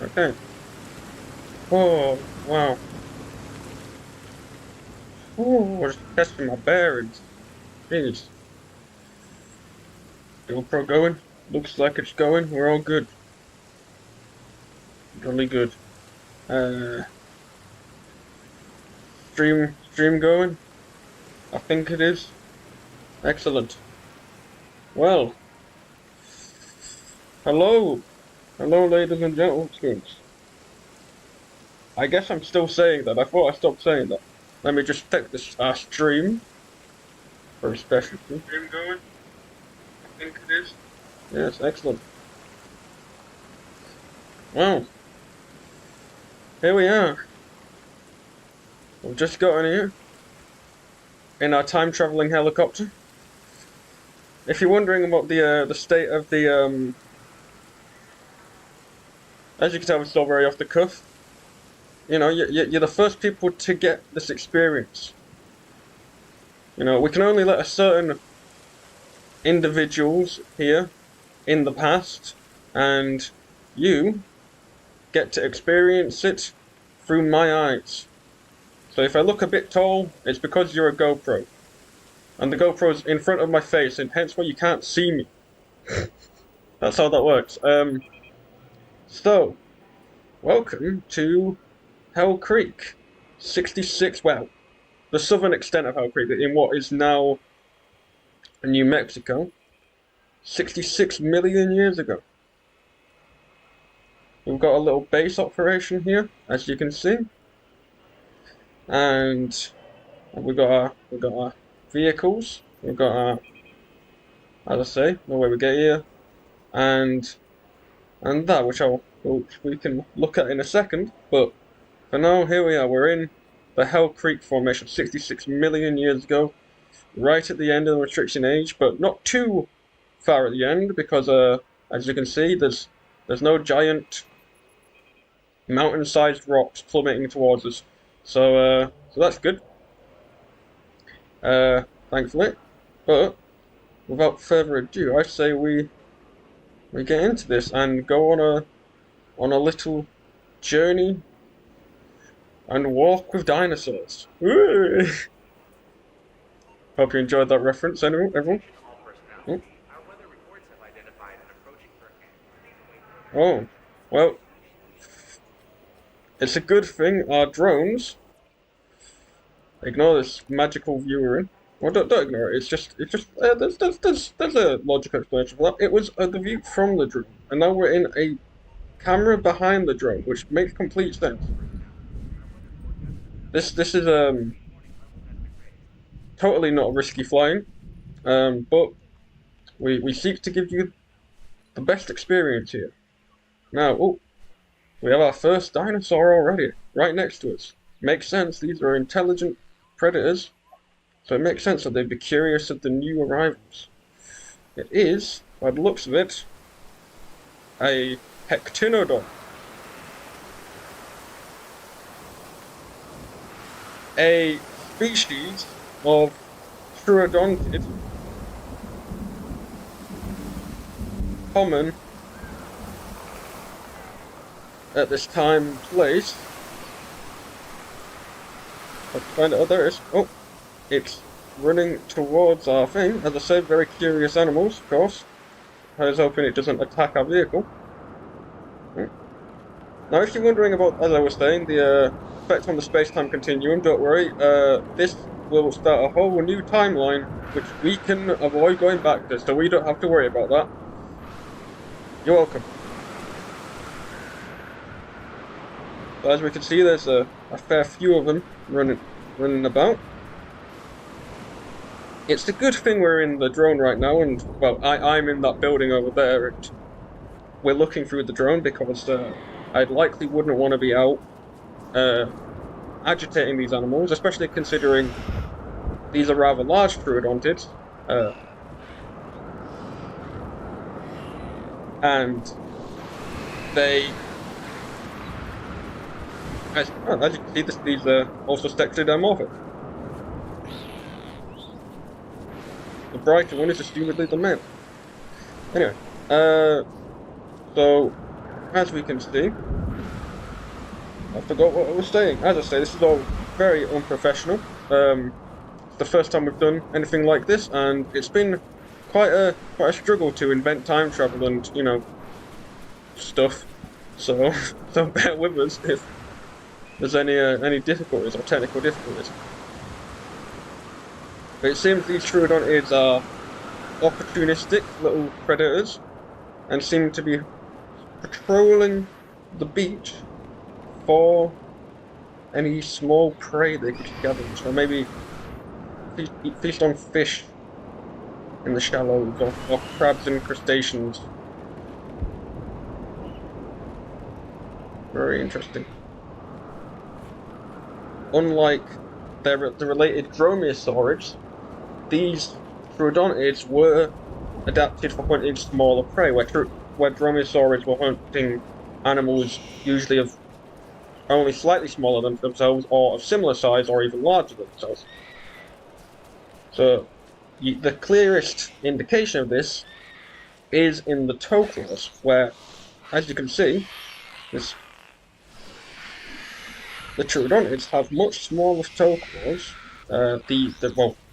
Okay. Oh, wow. Oh, just testing my bearings. Jeez. GoPro going? Looks like it's going. We're all good. Really good. Uh, stream going? I think it is. Excellent. Well, hello. Hello, ladies and gentlemen. I guess I'm still saying that. I thought I stopped saying that. Let me just check this stream. For a special stream going. I think it is. Yes, excellent. Well, here we are. We've just gotten here in our time-traveling helicopter. If you're wondering about the state of the as you can tell, we're still very off the cuff. You know, you're the first people to get this experience. You know, we can only let a certain individuals here in the past, and you get to experience it through my eyes. So if I look a bit tall, it's because you're a GoPro. And the GoPro's in front of my face, and hence why you can't see me. That's how that works. So, welcome to Hell Creek. 66, well, the southern extent of Hell Creek, in what is now New Mexico. 66 million years ago. We've got a little base operation here, as you can see. And we've got our vehicles. We've got our, as I say, the way we get here, and that which we can look at in a second. But for now, here we are. We're in the Hell Creek Formation, 66 million years ago, right at the end of the Maastrichtian Age, but not too far at the end, because as you can see, there's no giant mountain-sized rocks plummeting towards us. So that's good. Thankfully. But without further ado, I say we get into this and go on a little journey and walk with dinosaurs. Woo! Hope you enjoyed that reference, everyone. Oh. Oh, well, it's a good thing our drones. Ignore this magical viewer. Well, don't ignore it. It's just. There's a logical explanation for that. It was the view from the drone, and now we're in a camera behind the drone, which makes complete sense. This is totally not risky flying, but we seek to give you the best experience here. Now, oh, we have our first dinosaur already, right next to us. Makes sense. These are intelligent predators, so it makes sense that they'd be curious of the new arrivals. It is, by the looks of it, a Pectinodon. A species of Troodontid, common at this time and place. Let's find out. Oh, there it is. Oh, it's running towards our thing. As I said, very curious animals, of course. I was hoping it doesn't attack our vehicle. Now, if you're wondering about, as I was saying, the effect on the space-time continuum, don't worry. This will start a whole new timeline, which we can avoid going back to, so we don't have to worry about that. You're welcome. So as we can see, there's a fair few of them running about. It's a good thing we're in the drone right now, and well, I'm in that building over there, and we're looking through the drone because I likely wouldn't want to be out agitating these animals, especially considering these are rather large Troodontid, and they, as you can see, these are also stexidomorphic. The brighter one is assumedly the male. Anyway, so as we can see, I forgot what I was saying. As I say, this is all very unprofessional. It's the first time we've done anything like this, and it's been quite a struggle to invent time travel and stuff. So so bear with us if there's any difficulties or technical difficulties. But it seems these Troodontids are opportunistic little predators and seem to be patrolling the beach for any small prey they could gather. So maybe feast on fish in the shallows or crabs and crustaceans. Very interesting. Unlike the related dromaeosaurids, these Troodontids were adapted for hunting smaller prey, where dromaeosaurids were hunting animals usually of only slightly smaller than themselves, or of similar size, or even larger than themselves. So, the clearest indication of this is in the toe claws, where, as you can see, the Troodontids have much smaller toe claws,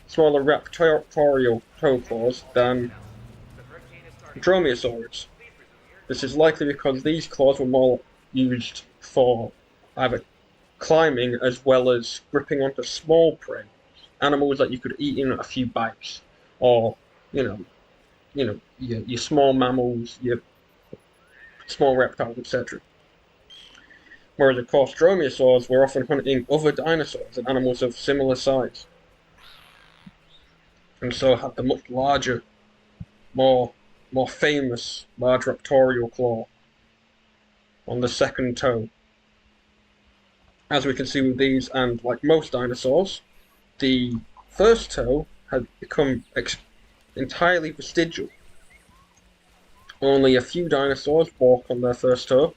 smaller raptorial toe claws than dromaeosaurids. This is likely because these claws were more used for either climbing as well as gripping onto small prey, animals that you could eat in a few bites, or your small mammals, your small reptiles, etc. Whereas, of course, dromaeosaurs were often hunting other dinosaurs and animals of similar size, and so had the much larger, more famous large raptorial claw on the second toe. As we can see with these, and like most dinosaurs, the first toe had become entirely vestigial. Only a few dinosaurs walk on their first toe,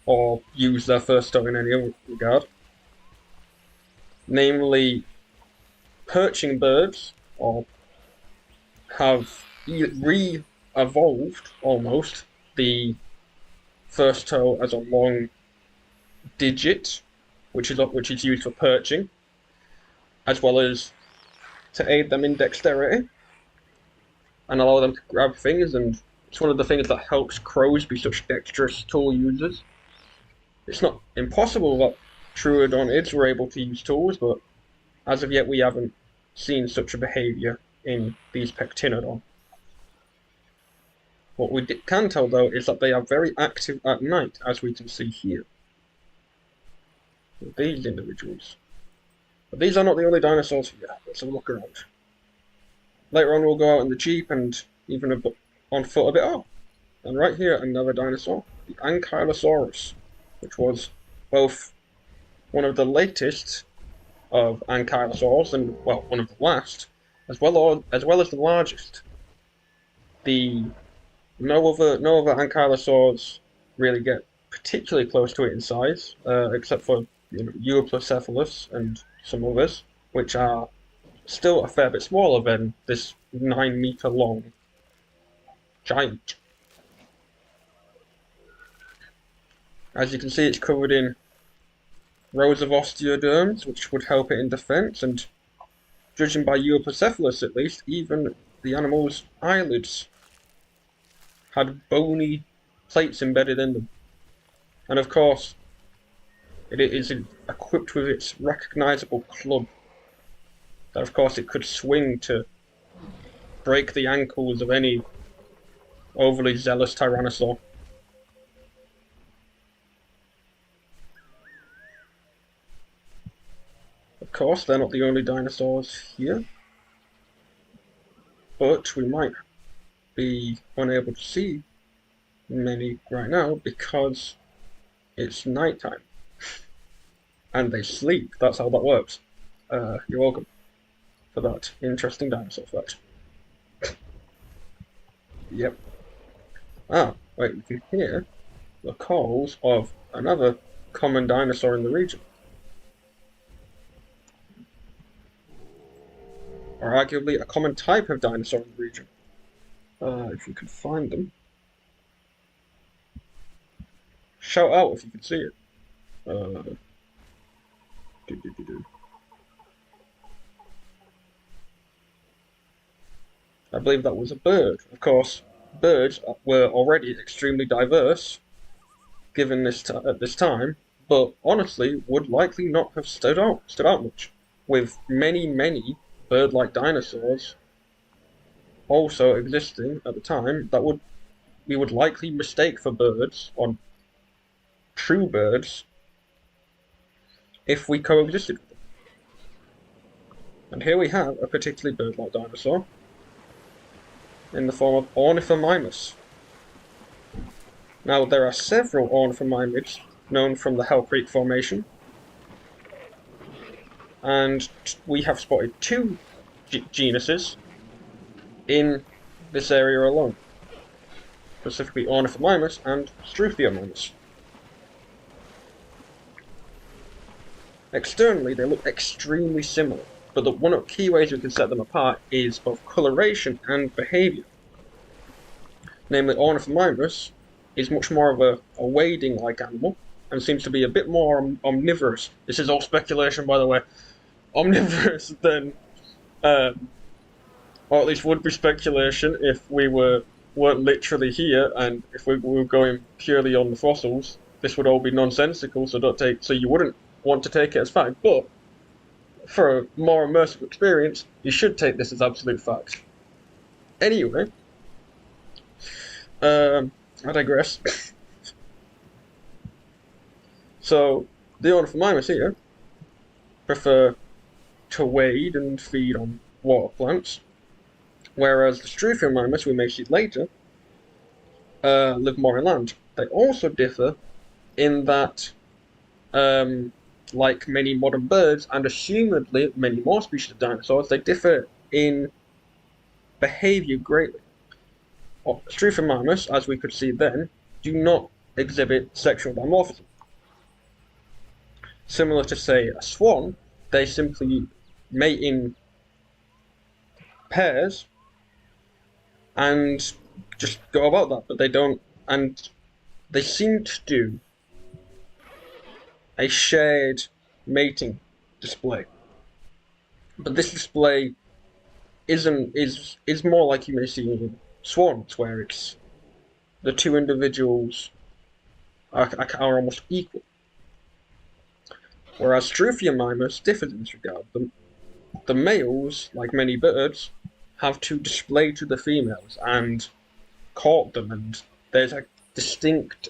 or use their first toe in any other regard. Namely, perching birds, or have re-evolved, almost, the first toe as a long digit, which is used for perching, as well as to aid them in dexterity, and allow them to grab things, and it's one of the things that helps crows be such dexterous tool users. It's not impossible that Troodontids were able to use tools, but as of yet we haven't seen such a behaviour in these Pectinodon. What we can tell, though, is that they are very active at night, as we can see here. With these individuals. But these are not the only dinosaurs here. Let's have a look around. Later on we'll go out in the jeep and even on foot a bit. Oh, and right here another dinosaur, the Ankylosaurus, which was both one of the latest of ankylosaurs and, well, one of the last, as well as the largest. No other ankylosaurs really get particularly close to it in size, except for Euoplocephalus and some others, which are still a fair bit smaller than this 9-meter long giant. As you can see, it's covered in rows of osteoderms, which would help it in defense, and judging by Euoplocephalus at least, even the animal's eyelids had bony plates embedded in them. And of course, it is equipped with its recognizable club that of course it could swing to break the ankles of any overly zealous tyrannosaur. Of course, they're not the only dinosaurs here, but we might be unable to see many right now because it's nighttime and they sleep. That's how that works. You're welcome for that interesting dinosaur fact. Yep. Ah, wait, we can hear the calls of another common dinosaur in the region. Or arguably a common type of dinosaur in the region. If you can find them. Shout out if you can see it. Uh, do, do, do, do. I believe that was a bird. Of course, birds were already extremely diverse given at this time, but honestly would likely not have stood out much, with many bird-like dinosaurs also existing at the time that we would likely mistake for birds or true birds if we coexisted with them. And here we have a particularly bird-like dinosaur in the form of Ornithomimus. Now, there are several ornithomimids known from the Hell Creek Formation, and we have spotted two genuses in this area alone, specifically Ornithomimus and Struthiomimus. Externally, they look extremely similar, but one of the key ways we can set them apart is both coloration and behaviour. Namely, Ornithomimus is much more of a wading-like animal, and seems to be a bit more omnivorous. This is all speculation, by the way. Omnivorous than, or at least would be speculation if we weren't literally here, and if we were going purely on the fossils, this would all be nonsensical. So you wouldn't want to take it as fact. But for a more immersive experience, you should take this as absolute fact. Anyway, I digress. So, the Ornithomimus here prefer to wade and feed on water plants, whereas the Struthiomimus, we may see later, live more inland. They also differ in that, like many modern birds, and assumedly many more species of dinosaurs, they differ in behaviour greatly. Struthiomimus, as we could see then, do not exhibit sexual dimorphism. Similar to, say, a swan, they simply mate in pairs and just go about that, but they don't, and they seem to do a shared mating display. But this display is more like you may see in swans, where it's the two individuals are almost equal. Whereas Struthiomimus differs in this regard. The males, like many birds, have to display to the females and court them, and there's a distinct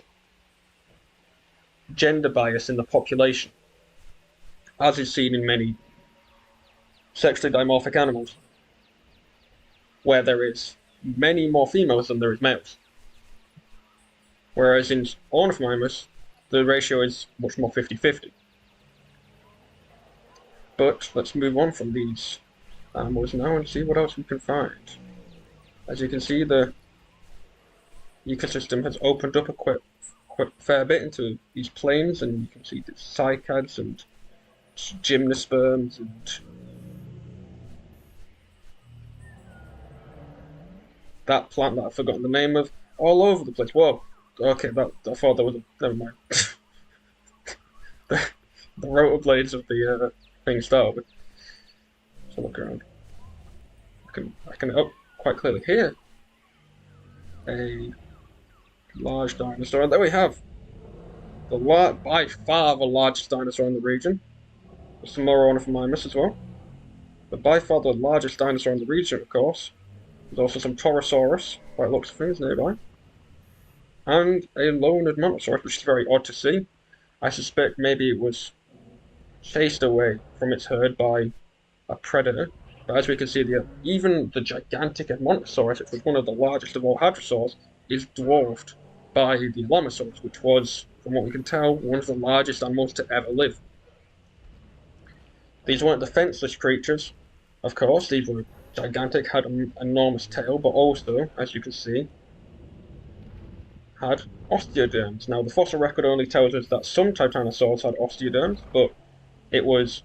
gender bias in the population, as is seen in many sexually dimorphic animals, where there is many more females than there is males. Whereas in Ornithomimus, the ratio is much more 50-50. But let's move on from these animals now and see what else we can find. As you can see, the ecosystem has opened up quite fair bit into these plains, and you can see the cycads and gymnosperms and that plant that I've forgotten the name of, all over the place. Whoa, okay, I thought there was never mind. the rotor blades of the thing started with. Let's look around. I can quite clearly hear a large dinosaur. There we have by far the largest dinosaur in the region. There's some more Ornithomimus as well. But by far the largest dinosaur in the region, of course. There's also some Torosaurus, by the looks of things, nearby. And a lone Admontosaurus, which is very odd to see. I suspect maybe it was chased away from its herd by a predator. But as we can see, even the gigantic Admontosaurus, which was one of the largest of all hadrosaurs, is dwarfed by the Alamosaurus, which was, from what we can tell, one of the largest animals to ever live. These weren't defenseless creatures, of course. These were gigantic, had an enormous tail, but also, as you can see, had osteoderms. Now, the fossil record only tells us that some titanosaurs had osteoderms, but it was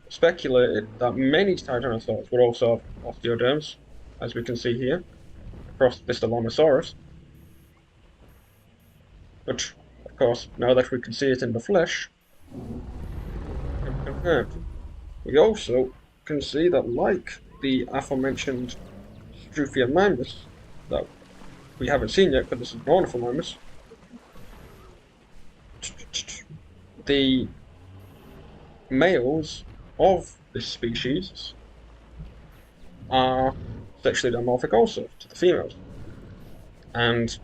speculated that many titanosaurs would also have osteoderms, as we can see here, across this Alamosaurus. But, of course, now that we can see it in the flesh, confirmed. We also can see that, like the aforementioned Struthiomimus that we haven't seen yet, but this is Ornithomimus, the males of this species are sexually dimorphic also to the females, and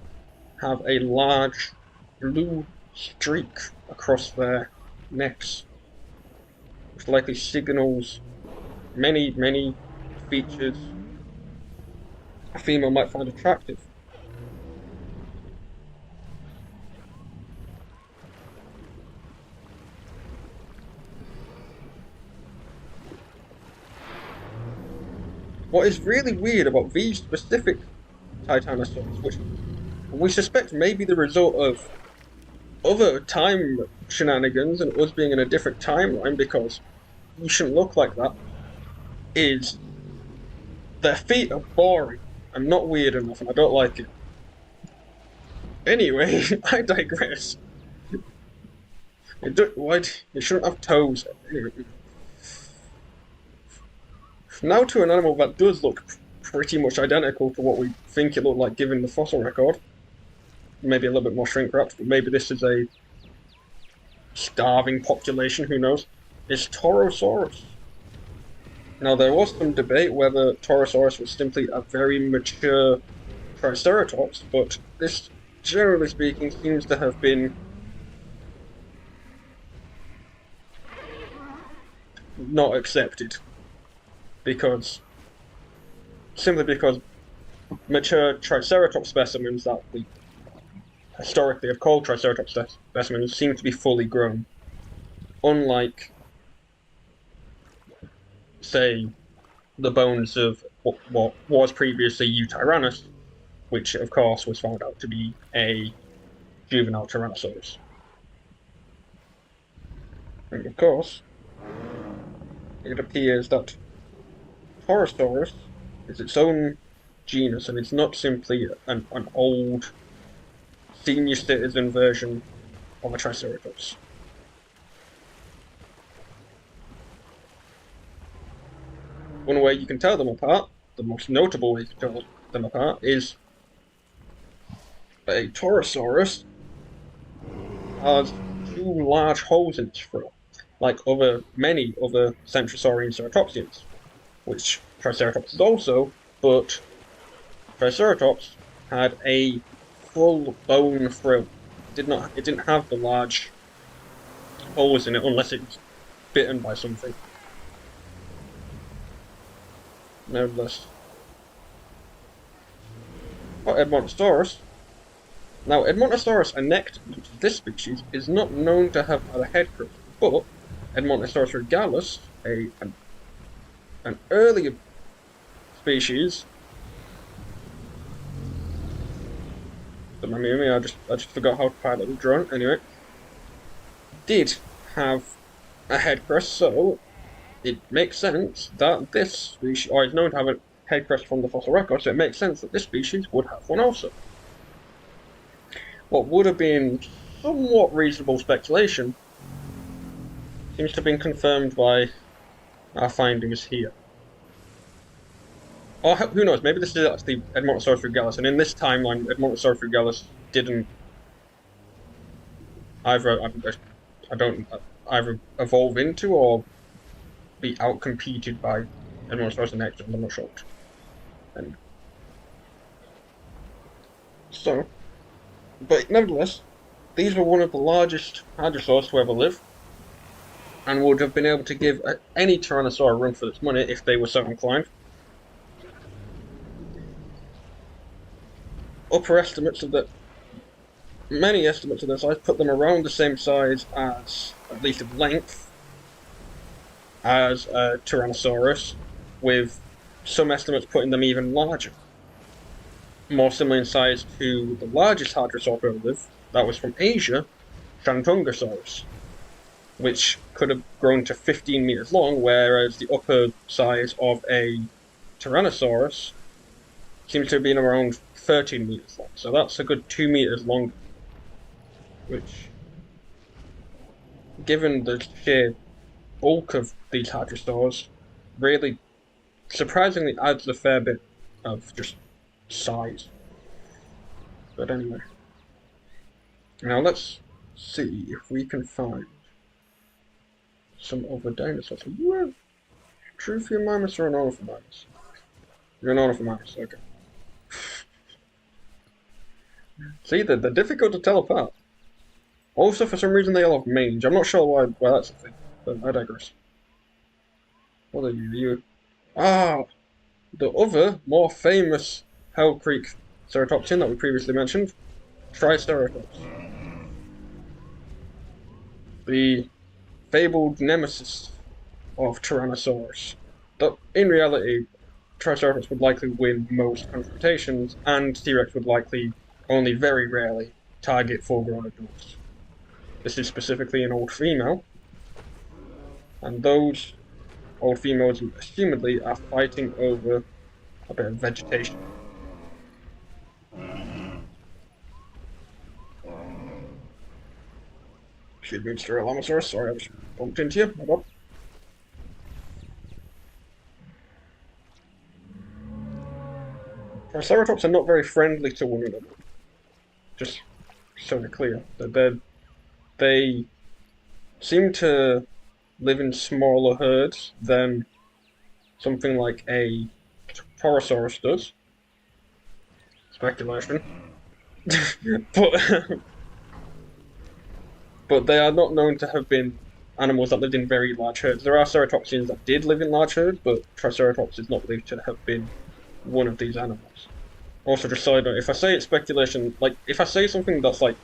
have a large blue streak across their necks, which likely signals many features a female might find attractive. What is really weird about these specific Titanosaurs, which we suspect may be the result of other time shenanigans and us being in a different timeline, because you shouldn't look like that, is their feet are boring and not weird enough, and I don't like it. Anyway, I digress. It shouldn't have toes. Anyway. Now to an animal that does look pretty much identical to what we think it looked like given the fossil record. Maybe a little bit more shrink wrapped, but maybe this is a starving population, who knows. It's Torosaurus. Now there was some debate whether Torosaurus was simply a very mature Triceratops, but this, generally speaking, seems to have been not accepted. Simply because mature Triceratops specimens that we historically have called Triceratops specimens seem to be fully grown. Unlike, say, the bones of what was previously Eutyrannus, which of course was found out to be a juvenile Tyrannosaurus. And of course, it appears that Torosaurus is its own genus, and it's not simply an old senior citizen version of a Triceratops. One way you can tell them apart, the most notable way to tell them apart, is a Torosaurus has two large holes in its throat, like many other Centrosaurian ceratopsians, which Triceratops is also, but Triceratops had a full bone throat. It didn't have the large holes in it unless it was bitten by something. Nevertheless. Edmontosaurus. Now, Edmontosaurus annectum, this species, is not known to have had a head crust, but Edmontosaurus regalis, an earlier species. Don't mind me, I just forgot how to pilot the drone. Anyway, did have a head crest, so it makes sense that this species, or is known to have a head crest from the fossil record, so it makes sense that this species would have one also. What would have been somewhat reasonable speculation seems to have been confirmed by our findings here. Or who knows, maybe this is actually Edmontosaurus regalis, and in this timeline, Edmontosaurus regalis didn't either evolve into or be outcompeted by Edmontosaurus annectum. I'm not sure. And so, but nevertheless, these were one of the largest hadrosaurs to ever live, and would have been able to give any Tyrannosaur a run for its money if they were so inclined. Many estimates of their size put them around the same size as, at least of length, as a Tyrannosaurus, with some estimates putting them even larger. More similar in size to the largest hadrosaur to ever live, that was from Asia, Shantungosaurus, which could have grown to 15 meters long, whereas the upper size of a Tyrannosaurus seems to have been around 13 meters long. So that's a good 2 meters long, which given the sheer bulk of these hadrosaurs, really surprisingly adds a fair bit of just size. But anyway. Now let's see if we can find some other dinosaurs. Are you a Tropheomimus or an Ornithomimus? You're an Ornithomimus, okay. See, they're difficult to tell apart. Also, for some reason, they all have mange. I'm not sure why that's a thing, but I digress. What are you? Ah! The other, more famous Hell Creek ceratopsian that we previously mentioned, Triceratops. The fabled nemesis of Tyrannosaurus. But in reality, Triceratops would likely win most confrontations, and T-Rex would likely only very rarely target full-grown adults. This is specifically an old female, and those old females assumedly are fighting over a bit of vegetation. Excuse me, Mr. Laramidia, sorry I just bumped into you. My bad. Triceratops are not very friendly to one another. Just so we're clear. They seem to live in smaller herds than something like a Torosaurus does. Speculation. But they are not known to have been animals that lived in very large herds. There are ceratopsians that did live in large herds, but Triceratops is not believed to have been one of these animals. Also, just so I know, if I say it's speculation, like, if I say something that's like,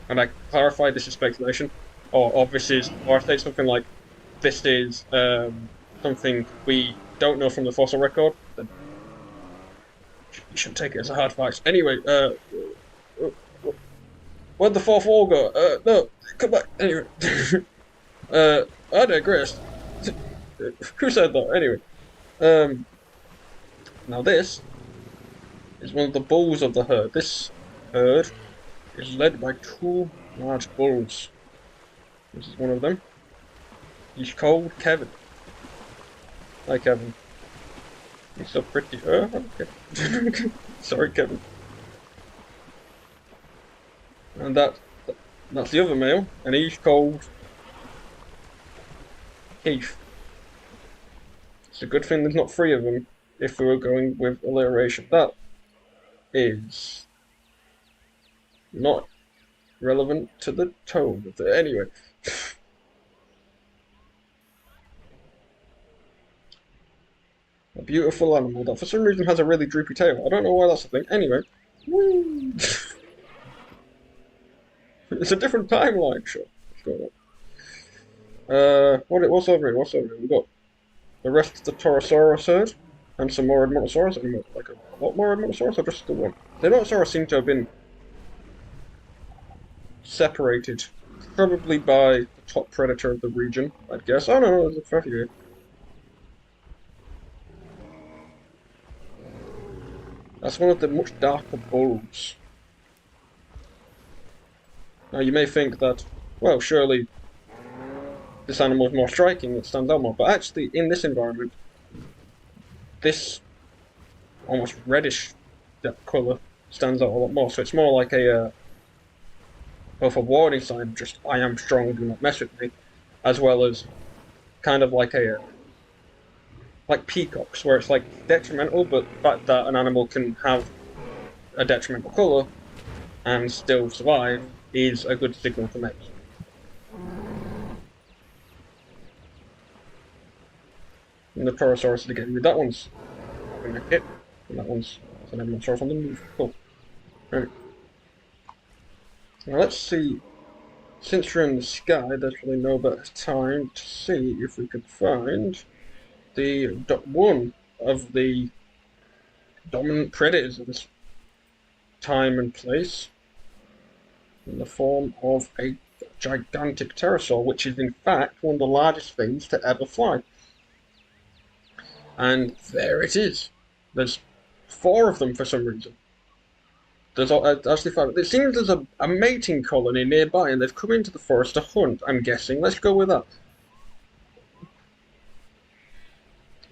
and I clarify this is speculation, or this is, or I say something like, this is something we don't know from the fossil record, then you shouldn't take it as a hard fact. Anyway, where'd the fourth wall go? No, come back. Anyway, I digress. Who said that? Anyway, now this is one of the bulls of the herd. This herd is led by two large bulls. This is one of them. He's called Kevin. Hi, Kevin. He's so pretty. Okay. Sorry, Kevin. And that's the other male, and he's called Keith. It's a good thing there's not three of them if we were going with alliteration. That is not relevant to the tone of the... Anyway. A beautiful animal that for some reason has a really droopy tail. I don't know why that's a thing. Anyway. Woo! It's a different timeline, sure. What's going on? What's over here? What's over here? We've got the rest of the Torosaurus herd, and some more Edmontosaurus, and like a lot more Edmontosaurus, or just the one? The Edmontosaurus seem to have been separated, probably by the top predator of the region, I'd guess. Oh no, there's a fair few here. That's one of the much darker bulls. Now you may think that, well, surely this animal is more striking, it stands out more, but actually in this environment, this almost reddish colour stands out a lot more, so it's more like a both a warning sign, just I am strong, do not mess with me, as well as kind of like like peacocks, where it's like detrimental, but the fact that an animal can have a detrimental colour and still survive is a good signal for mates. And the Torosaurus again, with that one's having a hit, and that one's an Edmontosaurus on the move. Cool. Right. Now let's see, since we're in the sky, there's really no better time to see if we can find the one of the dominant predators of this time and place, in the form of a gigantic pterosaur, which is in fact one of the largest things to ever fly. And there it is. There's 4 of them for some reason. There's actually found it seems there's a mating colony nearby, and they've come into the forest to hunt. I'm guessing. Let's go with that.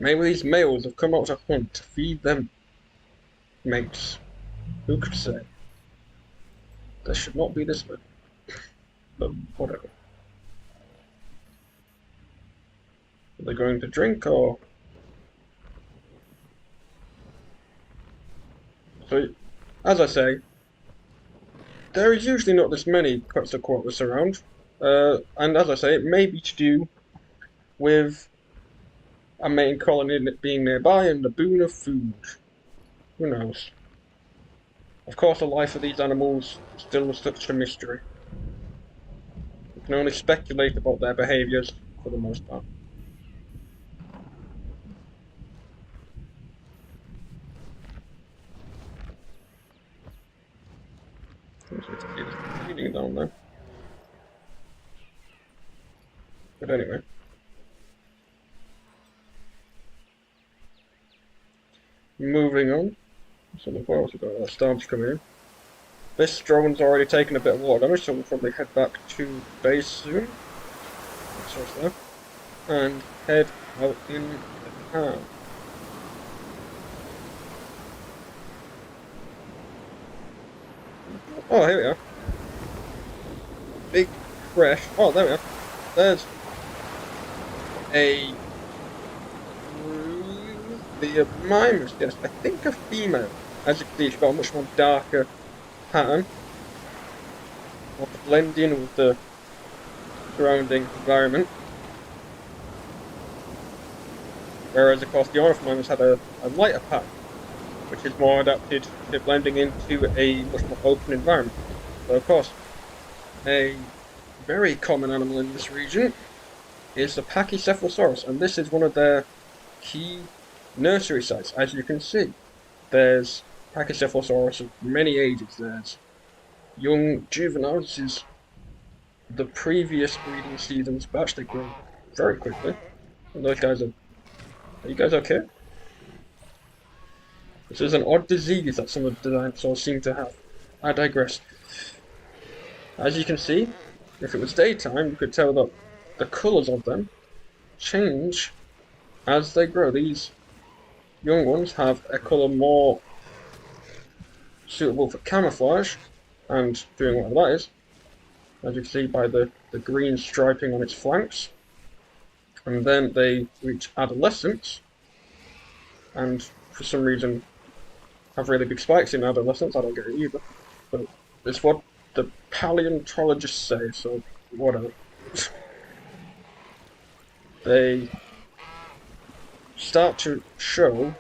Maybe these males have come out to hunt to feed them mates. Who could say? There should not be this way. But whatever. Are they going to drink or? So, as I say, there is usually not this many Quetzalcoatlus around, and as I say, it may be to do with a main colony being nearby and the boon of food. Who knows? Of course, the life of these animals is still such a mystery. We can only speculate about their behaviours for the most part. It's bleeding down there. But anyway. Moving on. So the else we've got storms coming in. This drone's already taken a bit of water damage, so we'll probably head back to base soon. There. And head out in the town. Oh, here we are. Big crash. Oh, there we are. There's a the Mimus, yes, I think a female. As you can see, she's got a much more darker pattern. Or to blend in with the surrounding environment. Whereas, of course, the Ornithomimus had a lighter pattern, which is more adapted to blending into a much more open environment. So, of course, a very common animal in this region is the Pachycephalosaurus, and this is one of their key nursery sites. As you can see, there's Pachycephalosaurus of many ages. There's young juvenile. This is the previous breeding season's batch. They grow very quickly. And those guys are you guys okay? This is an odd disease that some of the dinosaurs seem to have. I digress. As you can see, if it was daytime, you could tell that the colours of them change as they grow. These young ones have a colour more suitable for camouflage, and doing whatever that is, as you can see by the green striping on its flanks. And then they reach adolescence, and for some reason have really big spikes in adolescence. I don't get it either, but it's what the paleontologists say, so whatever. They start to show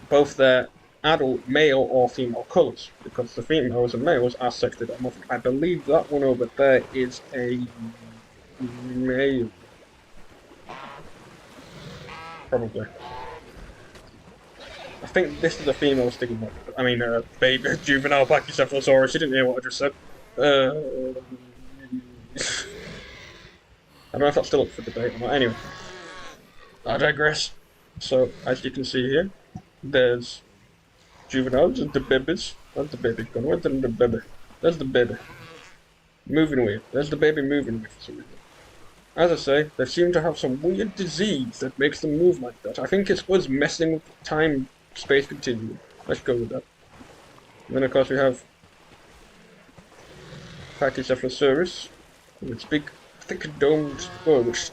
both their adult male or female colours, because the females and males are sexually dimorphic. I believe that one over there is a male. Probably. I think this is a female stigma. I mean, baby Juvenile Pachycephalosaurus. You didn't hear what I just said. I don't know if that's still up for debate or not. Anyway, I digress. So, as you can see here, there's juveniles and the babies. That's the baby. Where's the baby? There's the baby. Moving weird. There's the baby moving weird for some reason. As I say, they seem to have some weird disease that makes them move like that. I think it's us messing with the time-space continuum. Let's go with that. And then, of course, we have Pachycephalosaurus with its big, thick domed skull, which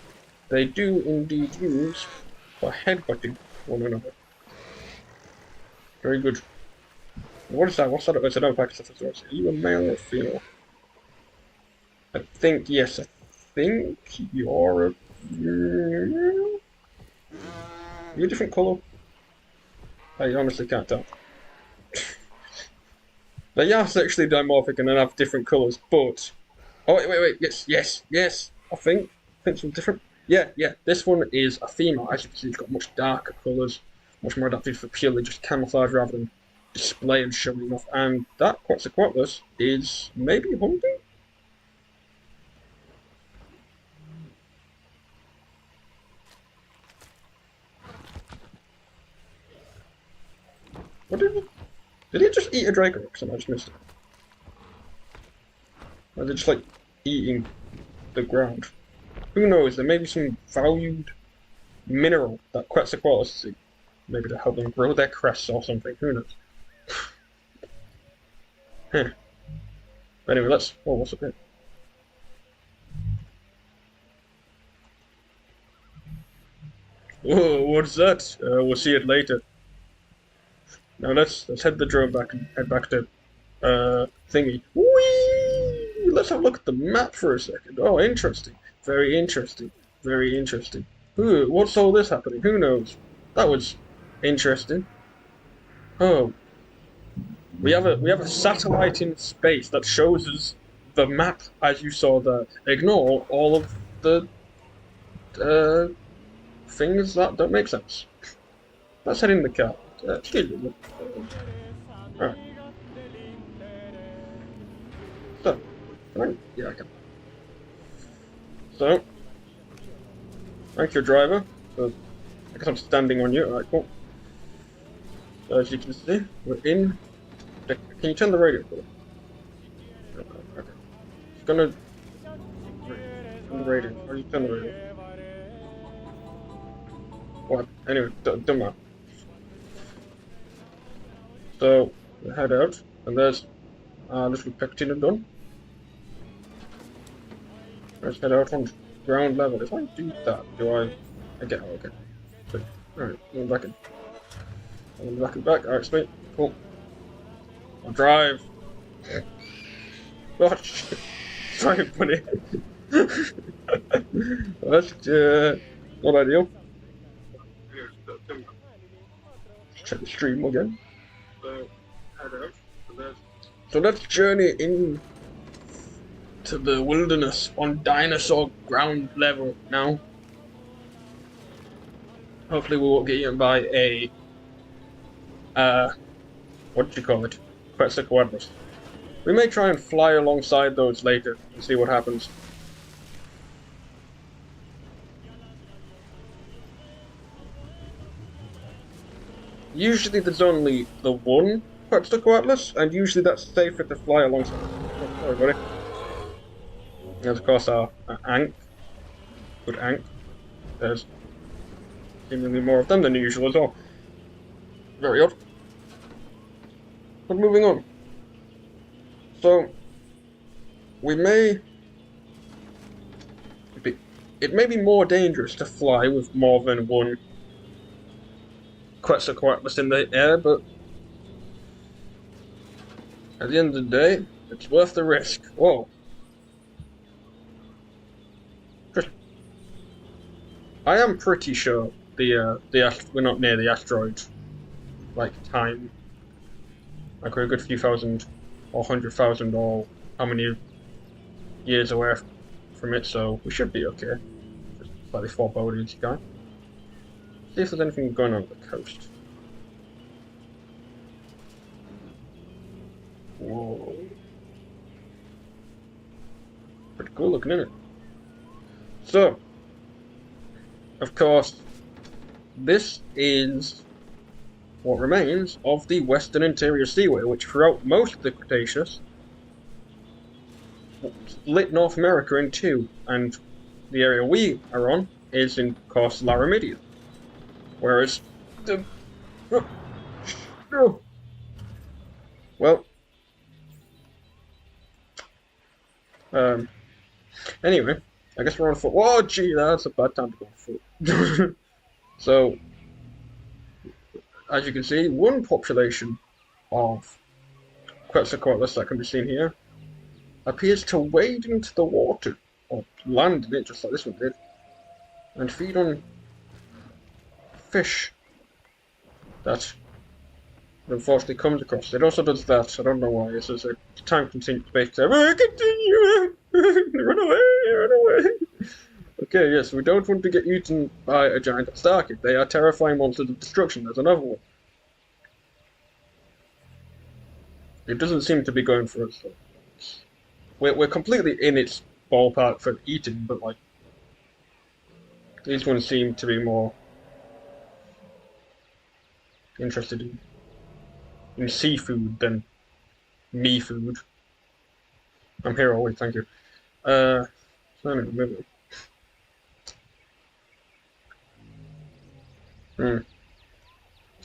they do indeed use for headbutting one another. Very good. What is that? What's that? It's another Pachycephalosaurus. Are you a male or a female? I think, yes, I think you're a... Are you a different colour? I honestly can't tell. They are sexually dimorphic and then have different colours, but... Oh, wait, yes, I think some different... Yeah, this one is a female. As you can see, it's got much darker colours, much more adapted for purely just camouflage rather than display and showing off. And that Quetzalcoatlus is maybe hunting? What did Did he just eat a Dracorex and I just missed it? Or is it just like eating the ground? Who knows? There may be some valued mineral that Quetzalcoatlus see. Maybe to help them grow their crests or something. Who knows? Huh. Anyway, let's. Oh, what's up here? Whoa, what's that? We'll see it later. Now let's head the drone back and head back to thingy. Whee! Let's have a look at the map for a second. Oh, interesting. Very interesting. Very interesting. Ooh, what's all this happening? Who knows? That was interesting. Oh, we have a satellite in space that shows us the map as you saw there. Ignore all of the things that don't make sense. Let's head in the car. Excuse me. Alright. So, can I? Yeah, I can. So, thank you, driver. So, I guess I'm standing on you. Alright, cool. So, as you can see, we're in. Can you turn the radio for me? Okay. It's gonna. Turn the radio. How do you turn the radio? What? Anyway, don't matter. So, we head out, and there's our little pectina done. Let's head out on ground level. If I do that, do I get oh, okay. So, alright, going back in. Going back and back. Alright, sweet. Cool. I'll drive. Oh, shit. Sorry, buddy. That's not ideal. Check the stream again. So let's journey in to the wilderness on dinosaur ground level now. Hopefully we won't get eaten by a what do you call it? Quetzalcoatlus. We may try and fly alongside those later and see what happens. Usually there's only the one Quetzalcoatlus, and usually that's safer to fly alongside. Oh, sorry, buddy. There's of course our Ankh. Good Ankh. There's seemingly more of them than usual as well. Very odd. But moving on. So, we may... It may be more dangerous to fly with more than one Quetzalcoatlus in the air, but at the end of the day, it's worth the risk. Whoa. I am pretty sure we're not near the asteroid, like, time. Like, we're a good few thousand, or 100,000, or how many years away from it, so we should be okay. Just slightly foreboding, you guys. See if there's anything going on the coast. Whoa. Pretty cool looking, isn't it? So, of course, this is what remains of the Western Interior Seaway, which throughout most of the Cretaceous split North America in two, and the area we are on is, of course, Laramidia. Whereas the... Well... Anyway, I guess we're on foot. Whoa, gee, that's a bad time to go on foot. So, as you can see, one population of Quetzalcoatlus that can be seen here appears to wade into the water, or land in it, just like this one did, and feed on fish that unfortunately comes across. It also does that. I don't know why. It's a time continuous space. Continue! Run away! Run away! Okay, yes, we don't want to get eaten by a giant starkid. They are terrifying monsters of destruction. There's another one. It doesn't seem to be going for us, though. We're completely in its ballpark for eating, but, like, these ones seem to be more interested in in seafood than me food. I'm here always, thank you. So anyway, maybe.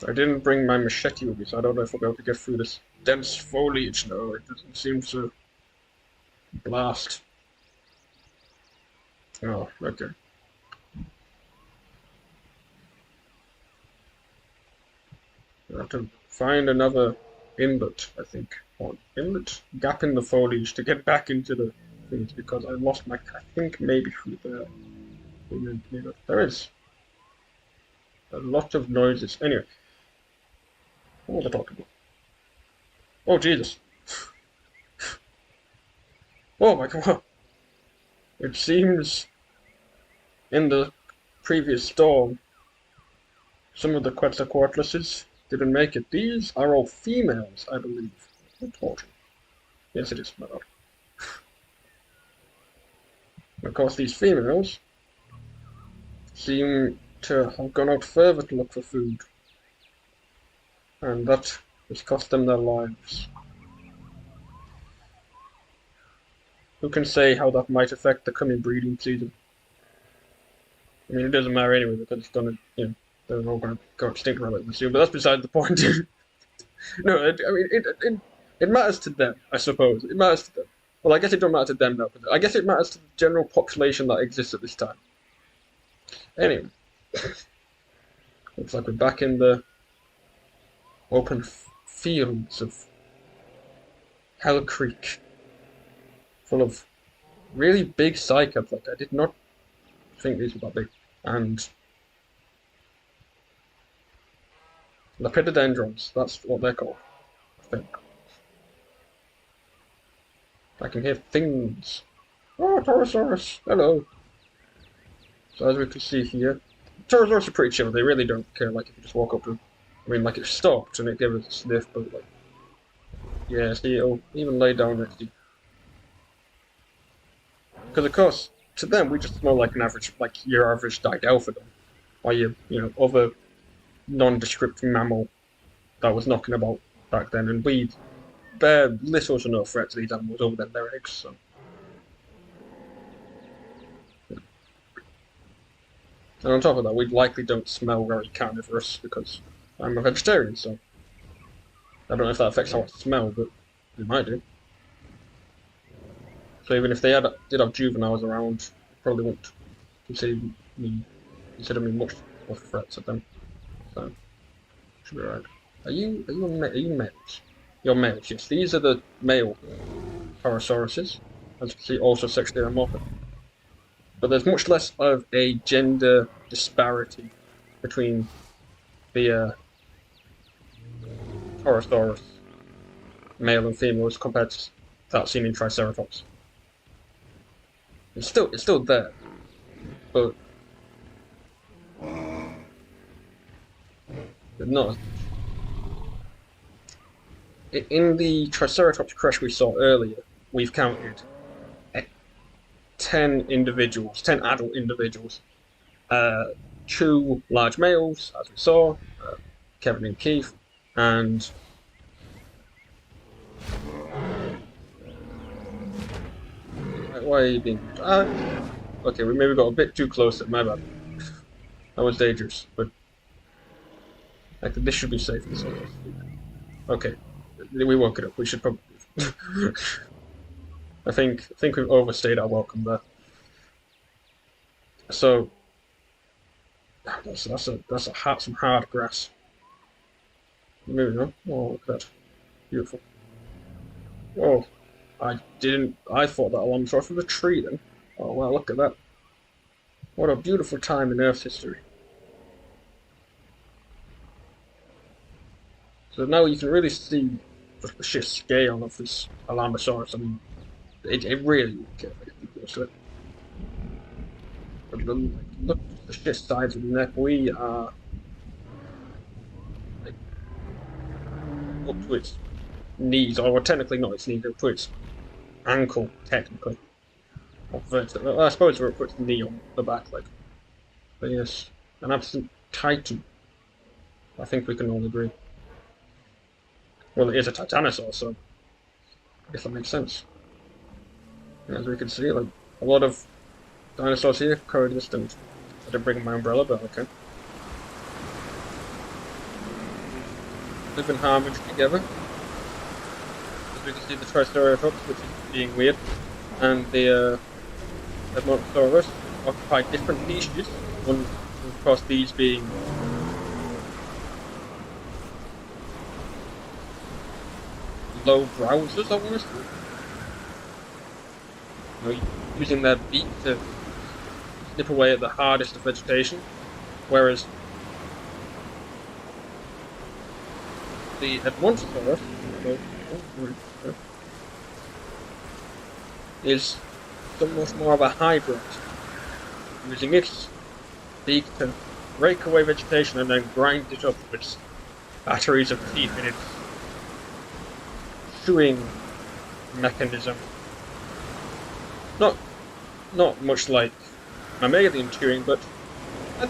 I didn't bring my machete with me, so I don't know if I'll be able to get through this dense foliage now. It doesn't seem to blast. Oh, okay. I have to find another inlet, I think. Or inlet? Gap in the foliage to get back into the things, because I lost my... I think maybe through there. There is a lot of noises. Anyway. What was I talking about? Oh, Jesus. Oh my god. It seems in the previous storm, some of the Quetzalcoatluses didn't make it. These are all females, I believe. Yes, it is, my lord. Of course, these females seem to have gone out further to look for food. And that has cost them their lives. Who can say how that might affect the coming breeding season? I mean, it doesn't matter anyway, because it's gonna, they're all gonna go extinct relatively soon, but that's beside the point. No, I mean, it matters to them, I suppose. It matters to them. Well, I guess it don't matter to them now, but I guess it matters to the general population that exists at this time. Anyway. Looks like we're back in the open fields of Hell Creek, full of really big cycads. Like, I did not think these were that big. And lepidodendrons, that's what they're called, I think. I can hear things. Oh, Torosaurus, hello. So as we can see here, Pterosaurs are pretty chill. They really don't care, like, if you just walk up to them. I mean, like, it stopped and it gave us a sniff, but, like, yeah, see, it'll even lay down next to you. Because, of course, to them, we just smell like an average, like, your average Didelphodon. Or your, other nondescript mammal that was knocking about back then. And we bear little to no threat to these animals other than their eggs, so. And on top of that, we likely don't smell very carnivorous because I'm a vegetarian, so I don't know if that affects how I smell, but it might do. So even if they did have juveniles around, probably wouldn't consider me much of a threat to them. So should be right. Are you males? You're males, yes. These are the male Torosauruses, as you can see, also sexually dimorphic. But there's much less of a gender disparity between the Torosaurus, male and female, as compared to that seen in Triceratops. It's still there, but not. In the Triceratops crash we saw earlier, we've counted 10 individuals, 10 adult individuals. 2 large males, as we saw, Kevin and Keith, and why are you being... okay, we maybe got a bit too close there, my bad. That was dangerous, but like, this should be safe. Okay, we woke it up, we should probably... I think we've overstayed our welcome there. So that's some hard grass. Moving on. Oh, look at that. Beautiful. Oh, I thought that alarm was off of a tree then. Oh wow, look at that. What a beautiful time in Earth's history. So now you can really see just the sheer scale of this Alamosaurus. I mean, it really gets ridiculous. But look at the sheer size of the neck. We are like, up to its knees, or well, technically not its knees, up to its ankle, technically. I suppose we're up to its knee on the back leg. But yes, an absolute titan. I think we can all agree. Well, it is a Titanosaur, so I guess that makes sense. And as we can see, like a lot of dinosaurs here coexistent. I didn't bring my umbrella, but okay. Live in harmony together. As we can see, the Triceratops, which is being weird, and the Torosaurus occupy different niches. One, of course, these being low browsers, I want to say. You know, using their beak to snip away at the hardest of vegetation, whereas the Edmontosaurus is somewhat more of a hybrid, using its beak to rake away vegetation and then grind it up with batteries of teeth in its chewing mechanism. Not much like mammalian chewing, but a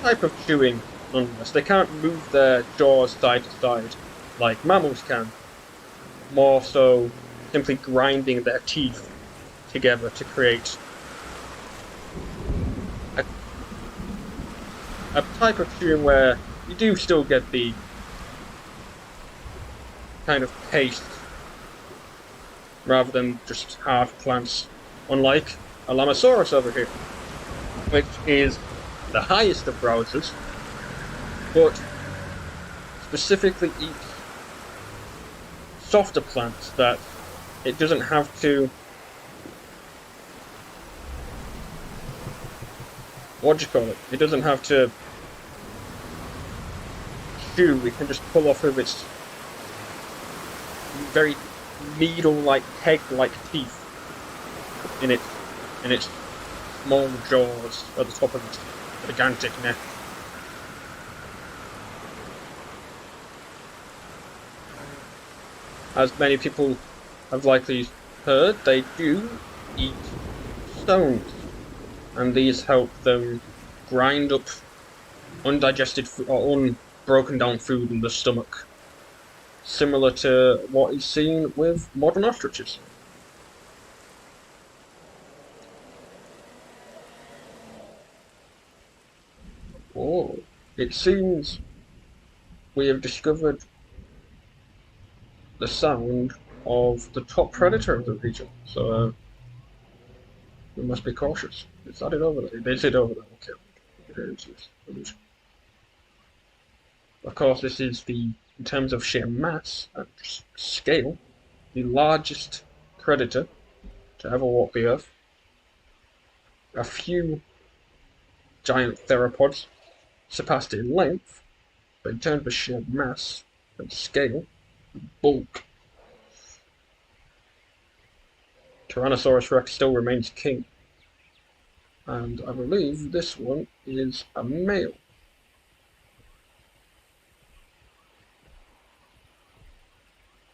type of chewing nonetheless. They can't move their jaws side to side like mammals can. More so simply grinding their teeth together to create a type of chewing where you do still get the kind of paste rather than just hard plants, unlike a Lamasaurus over here, which is the highest of browsers, but specifically eats softer plants that it doesn't have to, what do you call it? It doesn't have to chew, it can just pull off of its very needle-like, peg-like teeth in its small jaws at the top of its gigantic neck. As many people have likely heard, they do eat stones, and these help them grind up undigested or unbroken down food in the stomach, similar to what is seen with modern ostriches. Oh, it seems we have discovered the sound of the top predator of the region, so we must be cautious. Is that it over there? It is it over there. Okay. It is. Of course, this is in terms of sheer mass and scale, the largest predator to ever walk the earth. A few giant theropods surpassed it in length, but in terms of sheer mass and scale, bulk, Tyrannosaurus rex still remains king. And I believe this one is a male.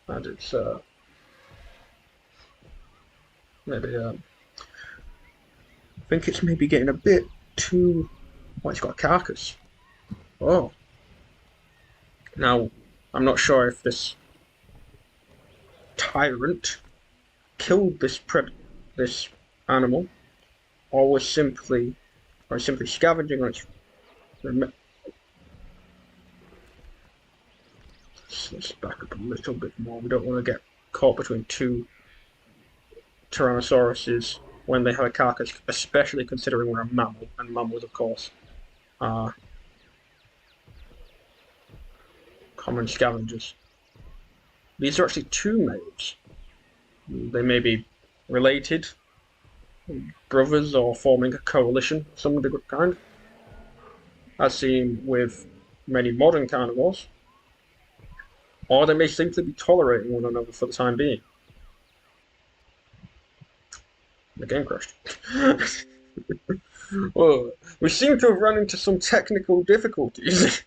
And it's maybe I think it's maybe getting a bit too. Oh, it's got a carcass. Oh. Now, I'm not sure if this tyrant killed this animal, or was simply scavenging on its. Let's back up a little bit more. We don't want to get caught between two Tyrannosauruses when they have a carcass, especially considering we're a mammal, and mammals, of course, are common scavengers. These are actually two males. They may be related, brothers, or forming a coalition of some kind, as seen with many modern carnivores, or they may simply be tolerating one another for the time being. The game crashed. Well, we seem to have run into some technical difficulties.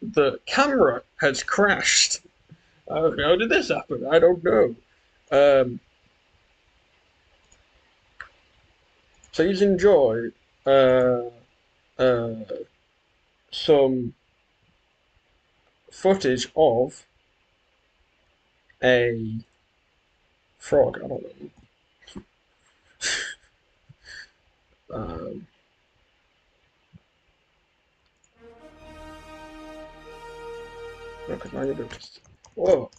The camera has crashed. How did this happen? I don't know. Please enjoy some footage of a frog. I don't know. Because now you're just. Whoa.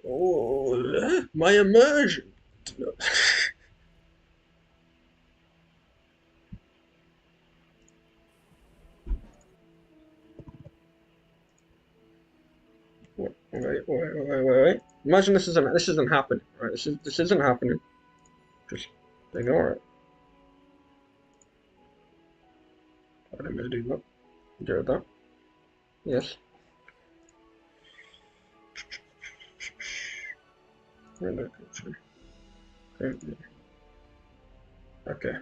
Oh, my immersion. Wait. Imagine this isn't happening, right? This isn't happening. Just ignore it. I didn't really do that. Do that. Yes. Okay.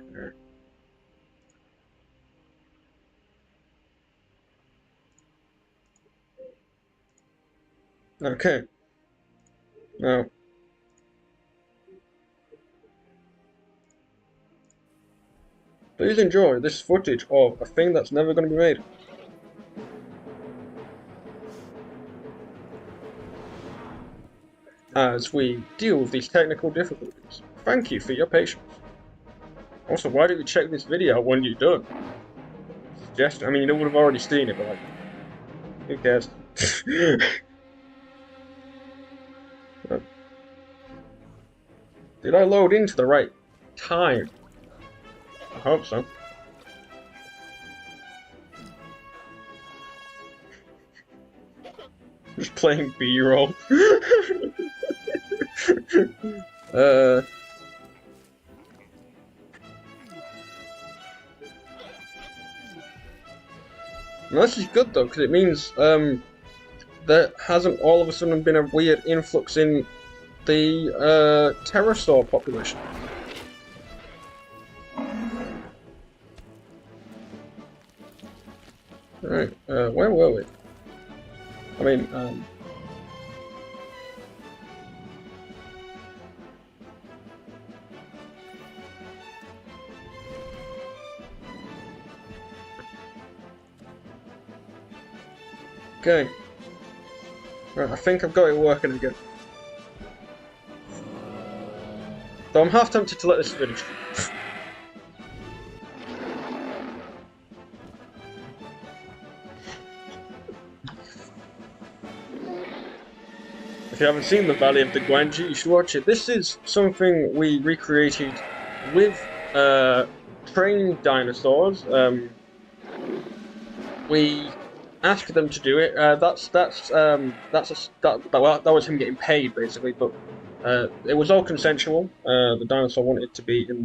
Okay. Now, please enjoy this footage of a thing that's never going to be made. As we deal with these technical difficulties. Thank you for your patience. Also, why don't you check this video out when you're done? I mean, you would have already seen it, but like, who cares? Did I load into the right time? I hope so. Just playing B-roll. This is good though, because it means there hasn't all of a sudden been a weird influx in the pterosaur population. Alright, where were we? I mean, okay. Right, I think I've got it working again. Though I'm half tempted to let this finish. If you haven't seen the Valley of the Guanji, you should watch it. This is something we recreated with trained dinosaurs. We asked them to do it. That was him getting paid basically, but it was all consensual. The dinosaur wanted to be in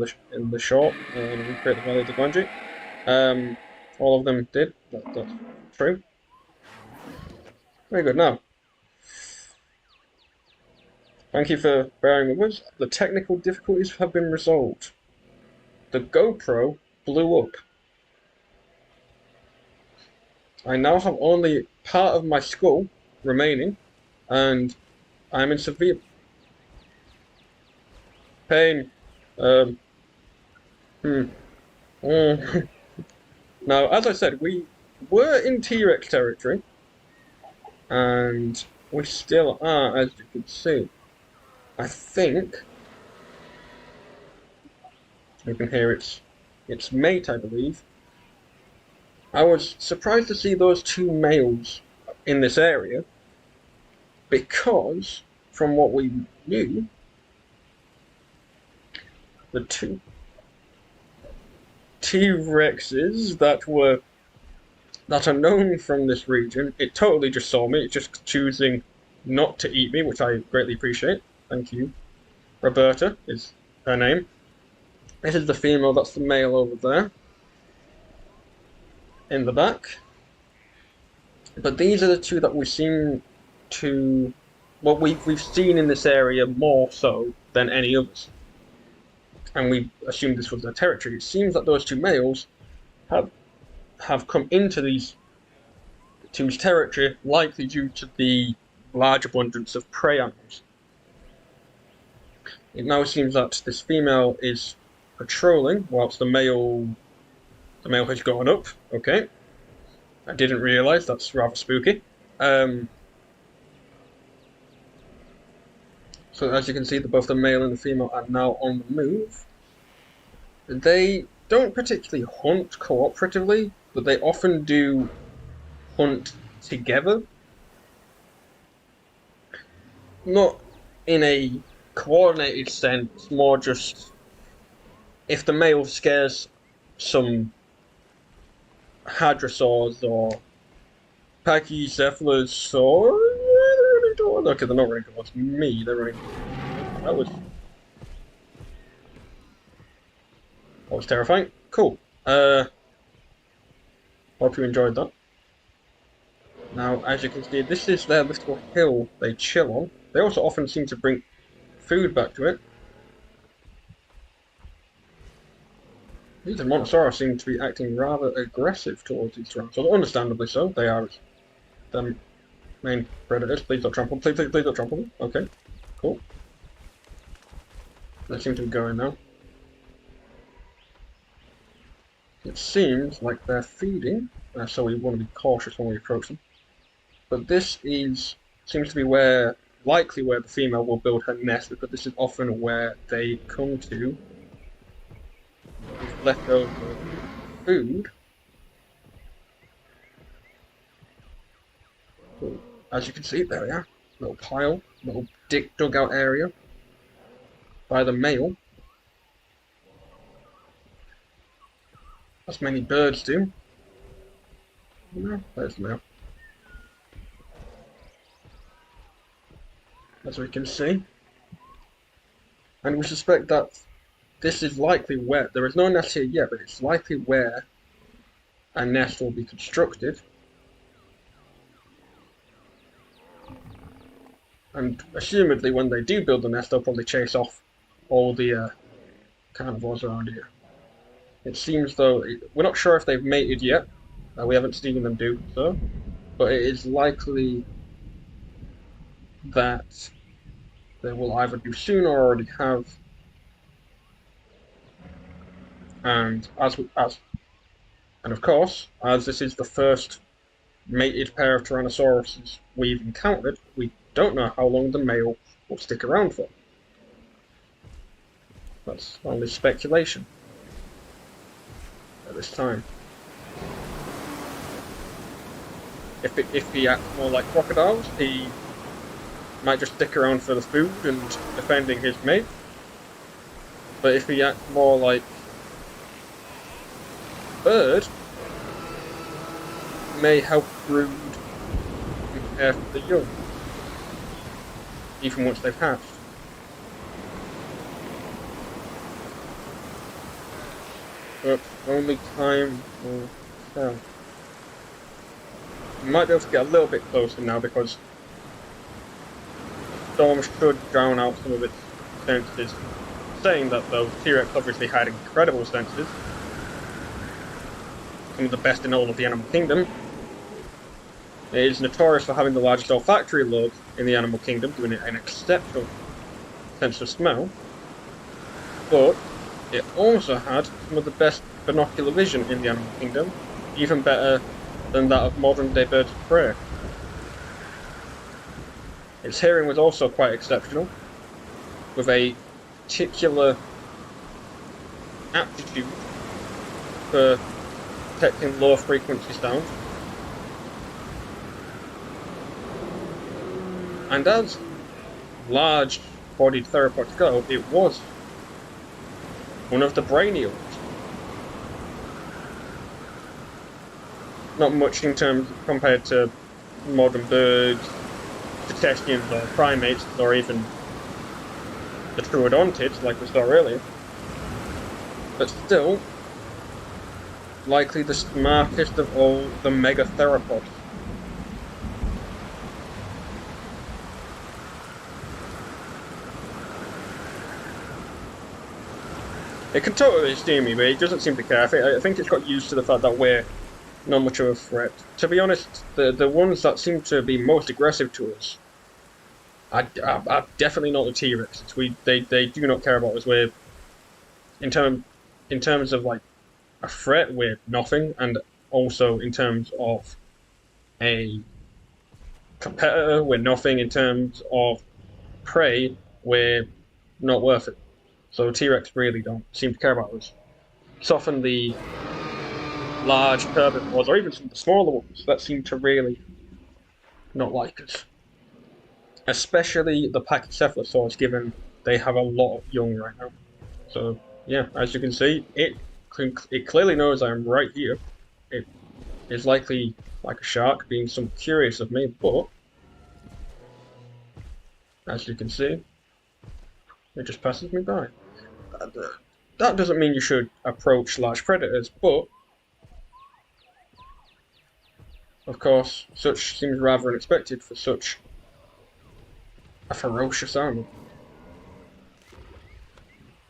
the short and recreate the Valley of the Guanji. All of them did. That's true. Very good. Now, thank you for bearing with us. The technical difficulties have been resolved. The GoPro blew up. I now have only part of my skull remaining, and I'm in severe pain. Now, as I said, we were in T-Rex territory, and we still are, as you can see. I think you can hear its mate, I believe. I was surprised to see those two males in this area, because from what we knew, the two T-Rexes that are known from this region, it totally just saw me. It's just choosing not to eat me, which I greatly appreciate. Thank you. Roberta is her name. This is the female, that's the male over there. In the back. But these are the two that we've seen we've seen in this area more so than any others. And we assumed this was their territory. It seems that those two males have come into these two's territory, likely due to the large abundance of prey animals. It now seems that this female is patrolling, whilst the male has gone up. Okay, I didn't realise. That's rather spooky. So as you can see, both the male and the female are now on the move. They don't particularly hunt cooperatively, but they often do hunt together. Not in a coordinated sense, more just if the male scares some hadrosaurs or pachycephalosaurs, they're running towards. Okay, they're not running towards me. They're running. That was terrifying. Cool. Hope you enjoyed that. Now, as you can see, this is their little hill they chill on. They also often seem to bring food back to it. These Montosauros seem to be acting rather aggressive towards these Tyrannosaurs. Understandably so. They are the main predators. Please don't trample. Please don't trample them. Okay. Cool. They seem to be going now. It seems like they're feeding, so we want to be cautious when we approach them. But this seems to be likely where the female will build her nest, because this is often where they come to with leftover food. So, as you can see, there we are. Little pile, little dugout area by the male. As many birds do. No, there's the male. As we can see. And we suspect that this is likely where, there is no nest here yet, but it's likely where a nest will be constructed. And assumedly when they do build the nest, they'll probably chase off all the carnivores around here. It seems though, we're not sure if they've mated yet, we haven't seen them do so, but it is likely that they will either do soon or already have. And of course, as this is the first mated pair of Tyrannosauruses we've encountered, we don't know how long the male will stick around for. That's only speculation at this time. If he acts more like crocodiles, he might just stick around for the food and defending his mate. But if he acts more like bird, may help brood and care for the young, even once they've hatched. But only time will tell. We might be able to get a little bit closer now because the storm should drown out some of its senses. Saying that though, T-Rex obviously had incredible senses. Some of the best in all of the animal kingdom. It is notorious for having the largest olfactory lobe in the animal kingdom, doing an exceptional sense of smell. But it also had some of the best binocular vision in the animal kingdom, even better than that of modern-day birds of prey. Its hearing was also quite exceptional, with a particular aptitude for detecting low-frequency sound. And as large-bodied theropods go, it was one of the brainials. Not much in terms compared to modern birds, cetaceans or primates, or even the troodontids like we saw earlier. But still, likely the smartest of all the megatheropods. It can totally steer me, but it doesn't seem to care. I think it's got used to the fact that we're not much of a threat. To be honest, the ones that seem to be most aggressive to us are definitely not the T-Rexes. They do not care about us. We're in terms of like a threat, we're nothing, and also in terms of a competitor, we're nothing. In terms of prey, we're not worth it. So T-Rex really don't seem to care about us. It's often the large herbivores, or even some of the smaller ones, that seem to really not like us. Especially the Pachycephalosaurus, given they have a lot of young right now. So yeah, as you can see, it clearly knows I'm right here. It is likely like a shark, being somewhat curious of me, but as you can see, it just passes me by. That doesn't mean you should approach large predators, but of course, such seems rather unexpected for such a ferocious animal.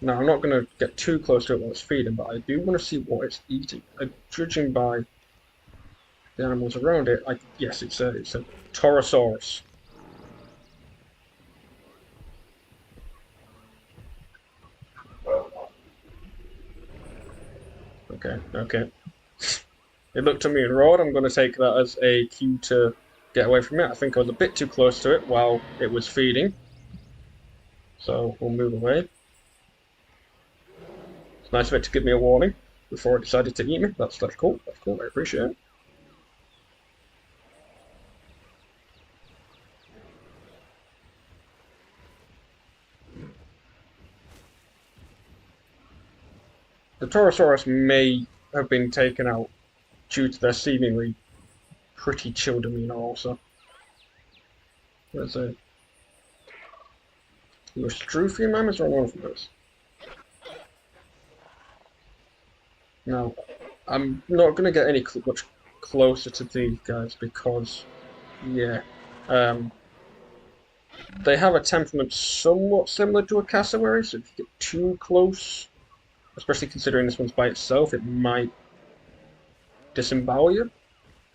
Now, I'm not going to get too close to it while it's feeding, but I do want to see what it's eating. Judging by the animals around it, yes, it's a Torosaurus. Okay. It looked at me and roared. I'm going to take that as a cue to get away from it. I think I was a bit too close to it while it was feeding. So we'll move away. It's nice of it to give me a warning before it decided to eat me. That's cool. That's cool. I appreciate it. The Torosaurus may have been taken out due to their seemingly pretty chill demeanor also. There's a Maastrichtian mammoth or one of those. Now, I'm not going to get any much closer to these guys because, yeah, they have a temperament somewhat similar to a cassowary, so if you get too close, especially considering this one's by itself, it might disembowel you.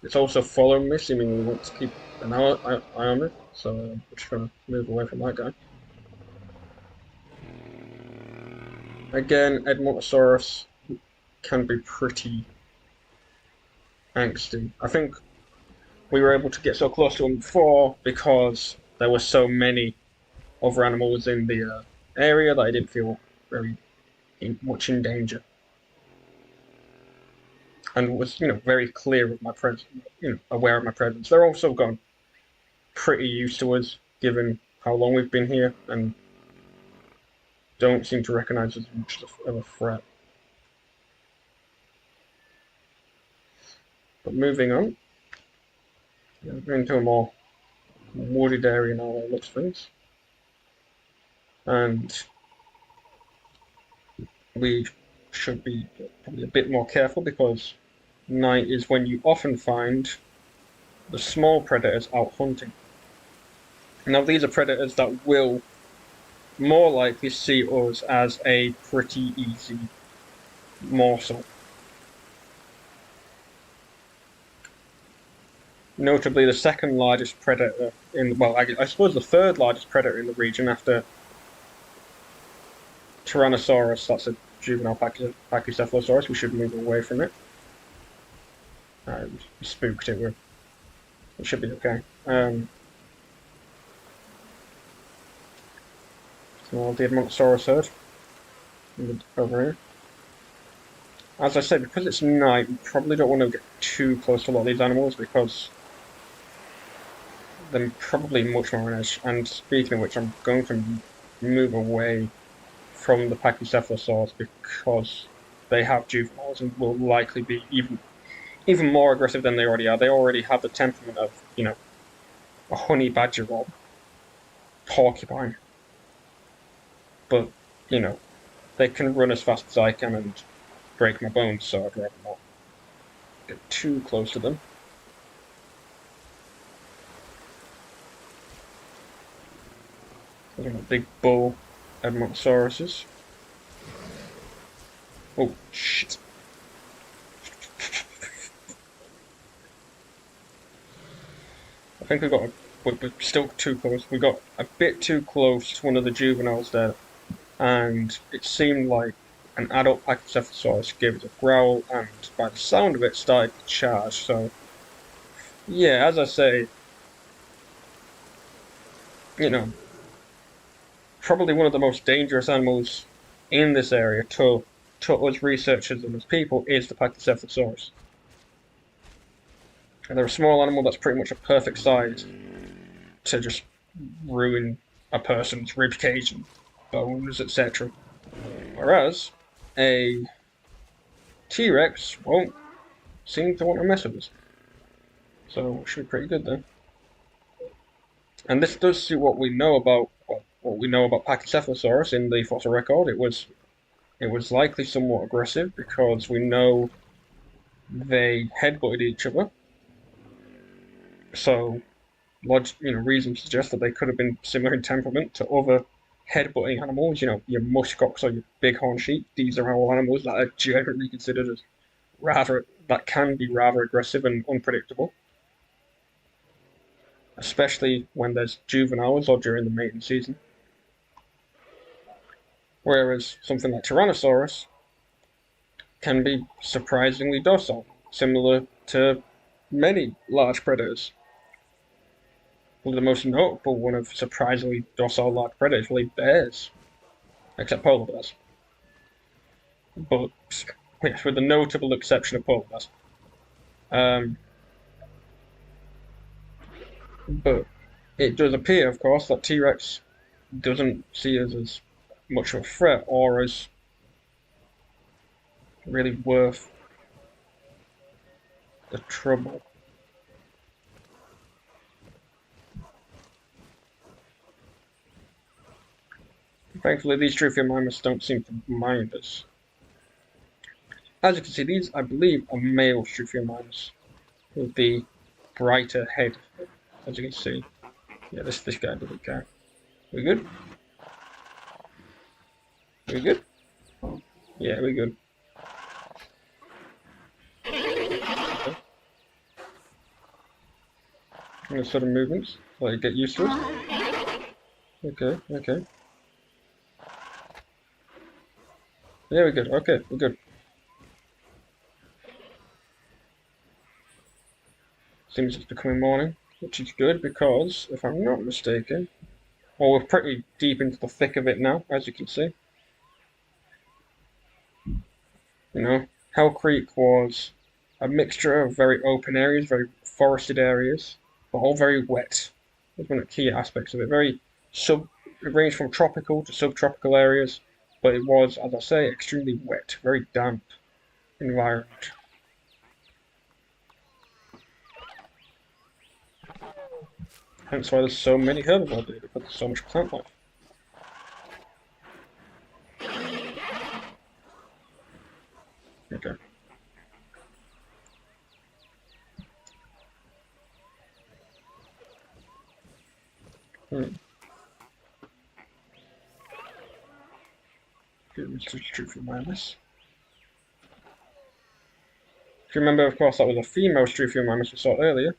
It's also following me, seemingly wants to keep an eye on me, so I'm just going to move away from that guy. Again, Edmontosaurus can be pretty angsty. I think we were able to get so close to him before because there were so many other animals in the area that I didn't feel very much in danger. And was, very clear of my presence, aware of my presence. They're also gone pretty used to us, given how long we've been here, and don't seem to recognize us as much of a threat. But moving on, we're into a more wooded area now, by the looks of things. And we should be probably a bit more careful because night is when you often find the small predators out hunting. Now, these are predators that will more likely see us as a pretty easy morsel. Notably, the second largest predator I suppose the third largest predator in the region after Tyrannosaurus, that's a Juvenile Pachycephalosaurus. We should move away from it. Spooked it. It should be okay. So the Edmontosaurus herd over here. As I said, because it's night, we probably don't want to get too close to a lot of these animals because they're probably much more on edge. And speaking of which, I'm going to move away from the Pachycephalosaurus because they have juveniles and will likely be even more aggressive than they already are. They already have the temperament of, a honey badger or porcupine. But, they can run as fast as I can and break my bones, so I'd rather not get too close to them. There's a big bull Edmontosauruses. Oh, shit. I think we're still too close. We got a bit too close to one of the juveniles there, and it seemed like an adult Pachycephalosaurus gave it a growl, and by the sound of it, started to charge. So, yeah, as I say, probably one of the most dangerous animals in this area to us researchers and as people is the Pachycephalosaurus. And they're a small animal that's pretty much a perfect size to just ruin a person's rib cage and bones, etc. Whereas a T-Rex won't seem to want to mess with us. So it should be pretty good then. And this does suit what we know about Pachycephalosaurus in the fossil record. It was likely somewhat aggressive because we know they headbutted each other. So, reasons suggest that they could have been similar in temperament to other headbutting animals. Your muskox or your bighorn sheep. These are all animals that are generally considered as that can be rather aggressive and unpredictable, especially when there's juveniles or during the mating season. Whereas something like Tyrannosaurus can be surprisingly docile, similar to many large predators. One of the most notable one of surprisingly docile large predators is really bears, except polar bears. But yes, with the notable exception of polar bears. But it does appear, of course, that T-Rex doesn't see us as much of a threat or as really worth the trouble. Thankfully, these Struthiomimus don't seem to mind us. As you can see, these, I believe, are male Struthiomimus with the brighter head, as you can see. Yeah, this guy doesn't care. We good? We good? Yeah, we good. Okay. And sort of movements, like get used to it. Okay, okay. Yeah, we're good. Okay, we're good. Seems it's becoming morning, which is good because, if I'm not mistaken, well, we're pretty deep into the thick of it now, as you can see. Hell Creek was a mixture of very open areas, very forested areas, but all very wet. That's one of the key aspects of it. It ranged from tropical to subtropical areas, but it was, as I say, extremely wet, very damp environment. Hence why there's so many herbivores there, because there's so much plant life. Okay. Struthiomimus. If you remember, of course, that was a female Struthiomimus we saw earlier,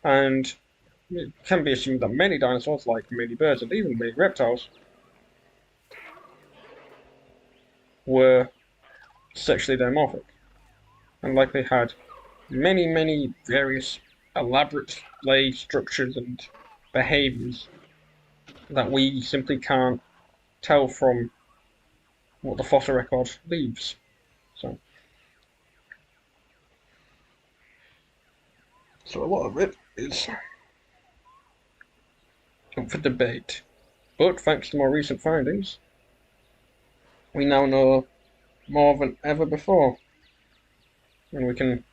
and it can be assumed that many dinosaurs, like many birds and even many reptiles, were sexually dimorphic, and likely had many various elaborate play structures and behaviors that we simply can't tell from what the fossil record leaves. So a lot of it is up for debate. But thanks to more recent findings, we now know more than ever before. And we can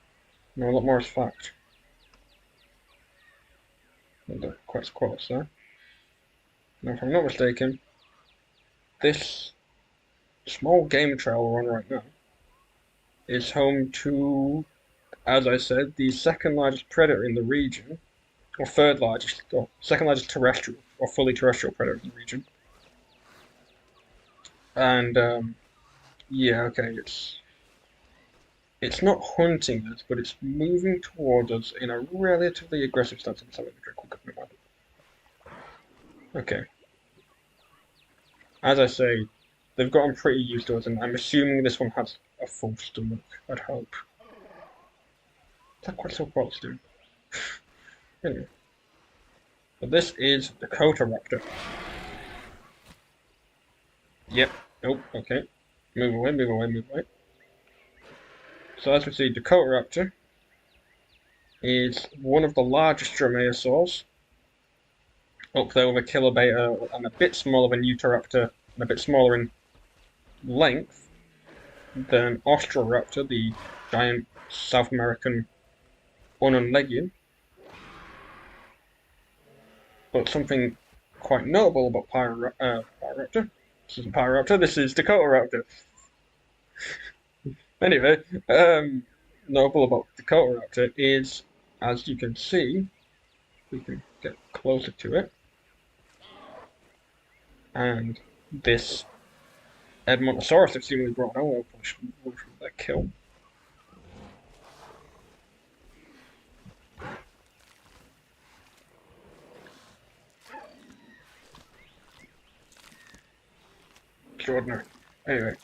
know a lot more as fact. And quite quotes there. Now, if I'm not mistaken, this small game trail we're on right now is home to, as I said, the second largest predator in the region, or third largest, or second largest terrestrial, or fully terrestrial predator in the region. And, yeah, okay, it's not hunting us, but it's moving towards us in a relatively aggressive stance. Let's have a drink. Okay. As I say, they've gotten pretty used to us, and I'm assuming this one has a full stomach, I'd hope. Is that quite so close, dude? Anyway. But this is the Cotoraptor. Yep. Nope. Okay. Move away, move away, move away. So as we see, Dakotaraptor is one of the largest dromaeosaurs, up there with a Kilobeta and a bit smaller than Utahraptor and a bit smaller in length than Austroraptor, the giant South American ununlegian. But something quite notable about Pyroraptor, this isn't Pyroraptor, this is Dakotaraptor. Anyway, notable about Dakotaraptor is, as you can see, we can get closer to it, and this Edmontosaurus is seemingly brought down. We'll push that kill. Extraordinary. Anyway,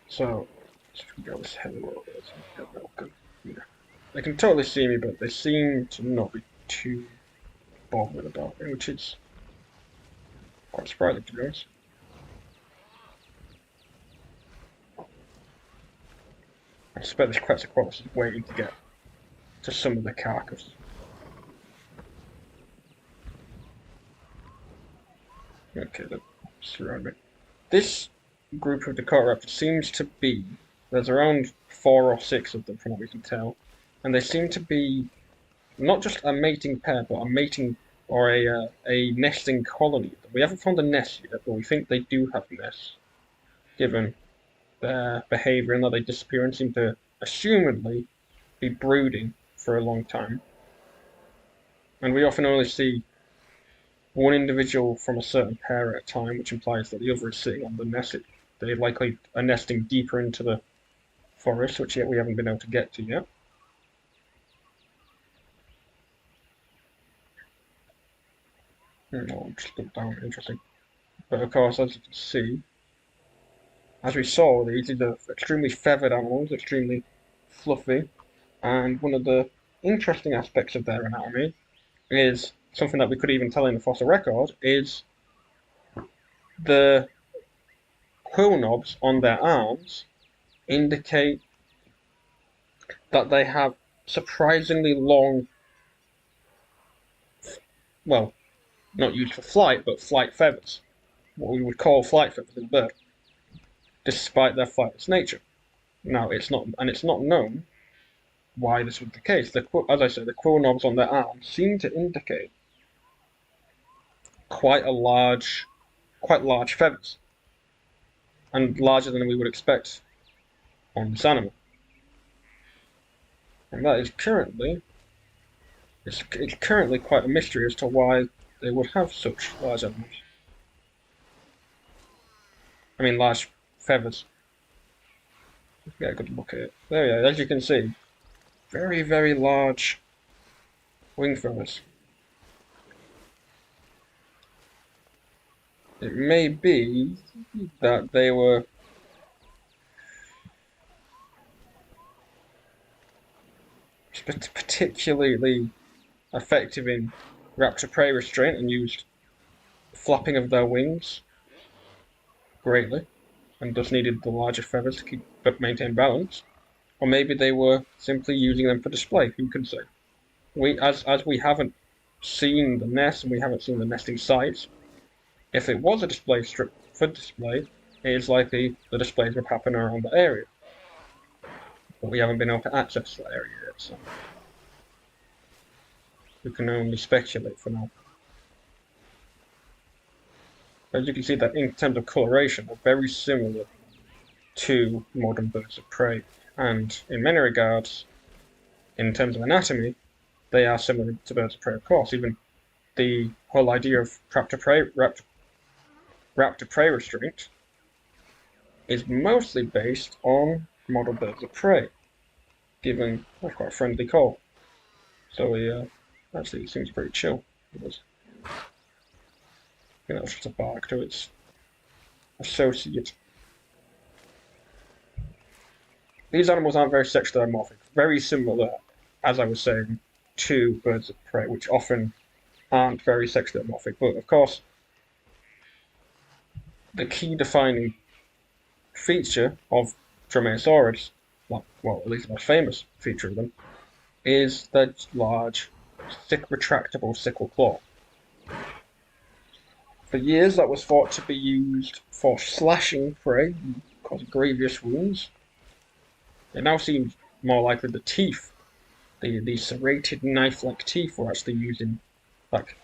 so let's go this head a little bit. Yeah. They can totally see me, but they seem to not be too bothered about me, which is quite surprising to be honest. I suspect this Quetzalcoatlus is waiting to get to some of the carcass. Okay, they're surrounding me. This group of Dakotaraptors seems to be, there's around 4 or 6 of them from what we can tell, and they seem to be not just a mating pair, but a mating or a nesting colony. We haven't found a nest yet, but we think they do have nests, given their behaviour and that they disappear and seem to assumedly be brooding for a long time. And we often only see one individual from a certain pair at a time, which implies that the other is sitting on the nest. They likely are nesting deeper into the forest, which yet we haven't been able to get to yet. No, just look down, interesting. But of course, as you can see, as we saw, these are extremely feathered animals, extremely fluffy, and one of the interesting aspects of their anatomy is something that we could even tell in the fossil record, is the quill knobs on their arms indicate that they have surprisingly long, well, not used for flight, but flight feathers, what we would call flight feathers in a bird, despite their flightless nature. Now, it's not known why this was the case. As I said, the quill knobs on their arms seem to indicate quite large feathers, and larger than we would expect on this animal. And that is currently, it's currently quite a mystery as to why they would have such large animals. I mean, large feathers. Get a good look at it. There we are. As you can see, very, very large wing feathers. It may be that they were particularly effective in raptor prey restraint and used flapping of their wings greatly, and thus needed the larger feathers to maintain balance. Or maybe they were simply using them for display. Who can say? As we haven't seen the nest and we haven't seen the nesting sites, if it was a display strip for display, it is likely the displays would happen around the area. But we haven't been able to access that area yet, so we can only speculate for now. As you can see, that in terms of coloration, they're very similar to modern birds of prey, and in many regards, in terms of anatomy, they are similar to birds of prey, of course. Even the whole idea of raptor prey restraint is mostly based on model birds of prey, given quite a friendly call. So actually it seems pretty chill. I think that was just a bark to its associate. These animals aren't very sexually dimorphic, very similar, as I was saying, to birds of prey, which often aren't very sexually dimorphic. But of course, the key defining feature of Dromaeosaurids, well, at least the most famous feature of them, is their large, retractable sickle claw. For years, that was thought to be used for slashing prey, causing grievous wounds. It now seems more likely the teeth, the serrated knife-like teeth, were actually used in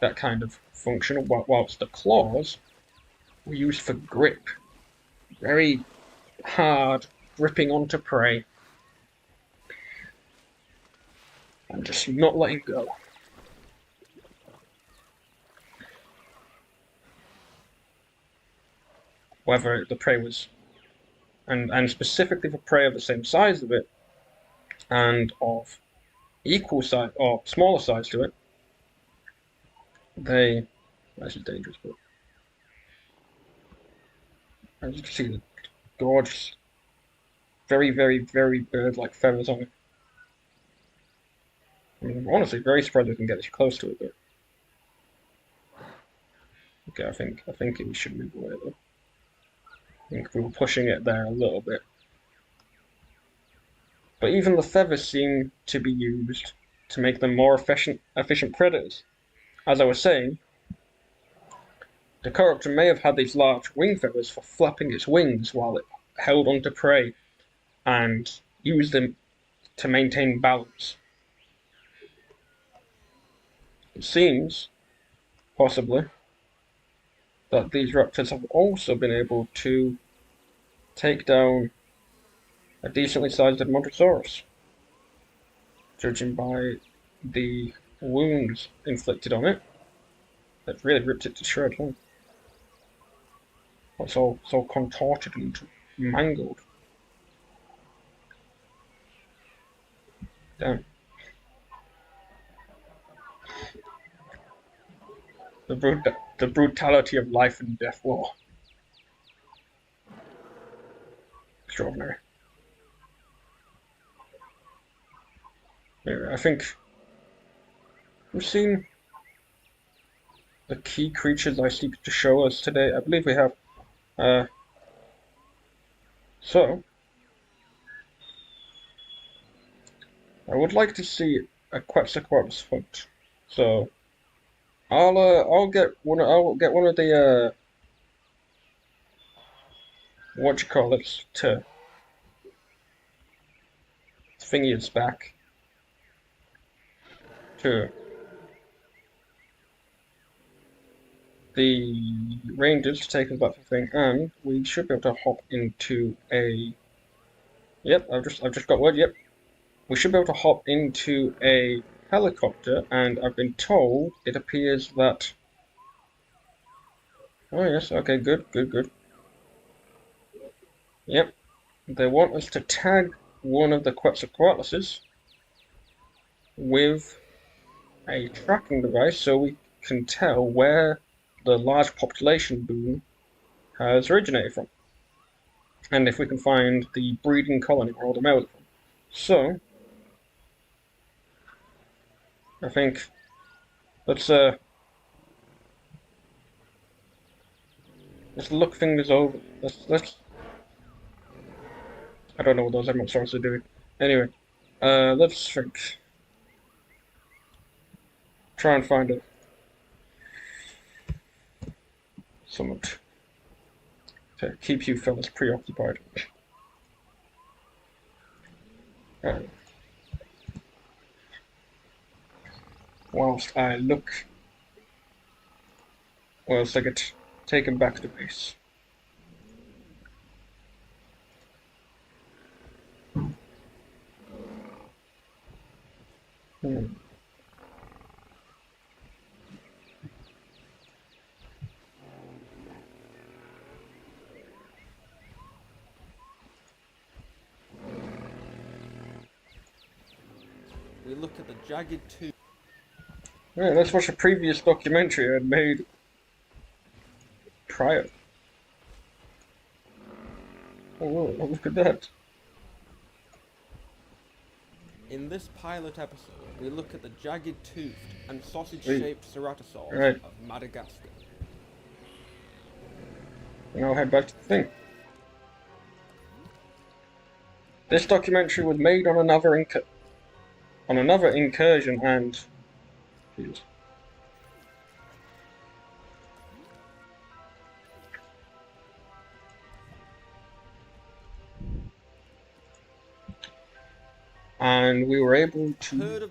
that kind of function, whilst the claws were used for grip. Very hard, gripping onto prey, and just not letting go. Whether the prey was, and specifically for prey of the same size of it, and of equal size or smaller size to it, that's just dangerous, but as you can see, the gorgeous, very, very, very bird-like feathers on it. I mean, I'm honestly very surprised we can get this close to it, but okay, I think it should move away though. I think we were pushing it there a little bit. But even the feathers seem to be used to make them more efficient predators. As I was saying, the Chiroptera may have had these large wing feathers for flapping its wings while it held onto prey and used them to maintain balance. It seems, possibly, that these raptors have also been able to take down a decently sized Edmontosaurus, judging by the wounds inflicted on it. That really ripped it to shreds. Huh? It's all contorted and mangled. Damn. The brutality of life and death war. Extraordinary. Anyway, I think we've seen the key creatures I seek to show us today. I believe we have. So I would like to see a Quetzalcoatlus hunt. So I'll get one of the to thingy its back to the rangers to take us back to the thing, and we should be able to hop into a. Yep, I've just got word. Yep, we should be able to hop into a helicopter, and I've been told it appears that. Oh yes, okay, good. Yep, they want us to tag one of the Quetzalcoatluses with a tracking device so we can tell where the large population boom has originated from, and if we can find the breeding colony where all the males are from. So I think let's look things over. Let's I don't know what those Edmontosaurus are doing. Anyway, let's think. Try and find something to keep you fellas preoccupied. Whilst I get taken back to base. We look at the jagged tooth. Yeah, let's watch a previous documentary I had made prior. Oh, look at that. In this pilot episode, we look at the jagged-toothed and sausage-shaped Ceratosaurs Right. of Madagascar. And I'll head back to the thing. This documentary was made on another incursion, and Jesus. And we were able to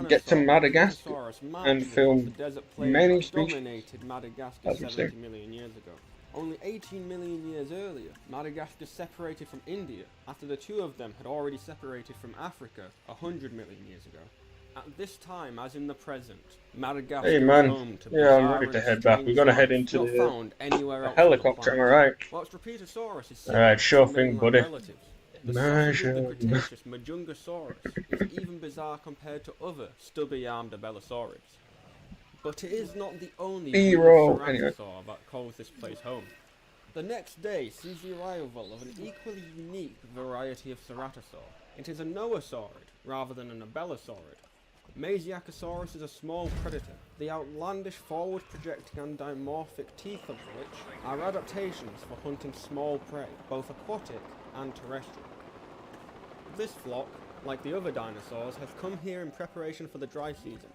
get to Madagascar and film many species. Dominated Madagascar 70 million years ago. Only 18 million years earlier, Madagascar separated from India after the two of them had already separated from Africa 100 million years ago. At this time, as in the present, Madagascar Hey man, is home to yeah, I'm ready to head back. We've got to head into the helicopter, am I right? Whilst Pterosaurus is Alright, sure thing, buddy. The sausage of the Cretaceous Majungasaurus is even bizarre compared to other stubby-armed abelisaurids. But it is not the only ceratosaur that calls this place home. The next day sees the arrival of an equally unique variety of ceratosaur. It is a noasaurid rather than an abelisaurid. Masiakasaurus is a small predator, the outlandish forward-projecting and dimorphic teeth of which are adaptations for hunting small prey, both aquatic and terrestrial. This flock, like the other dinosaurs, has come here in preparation for the dry season.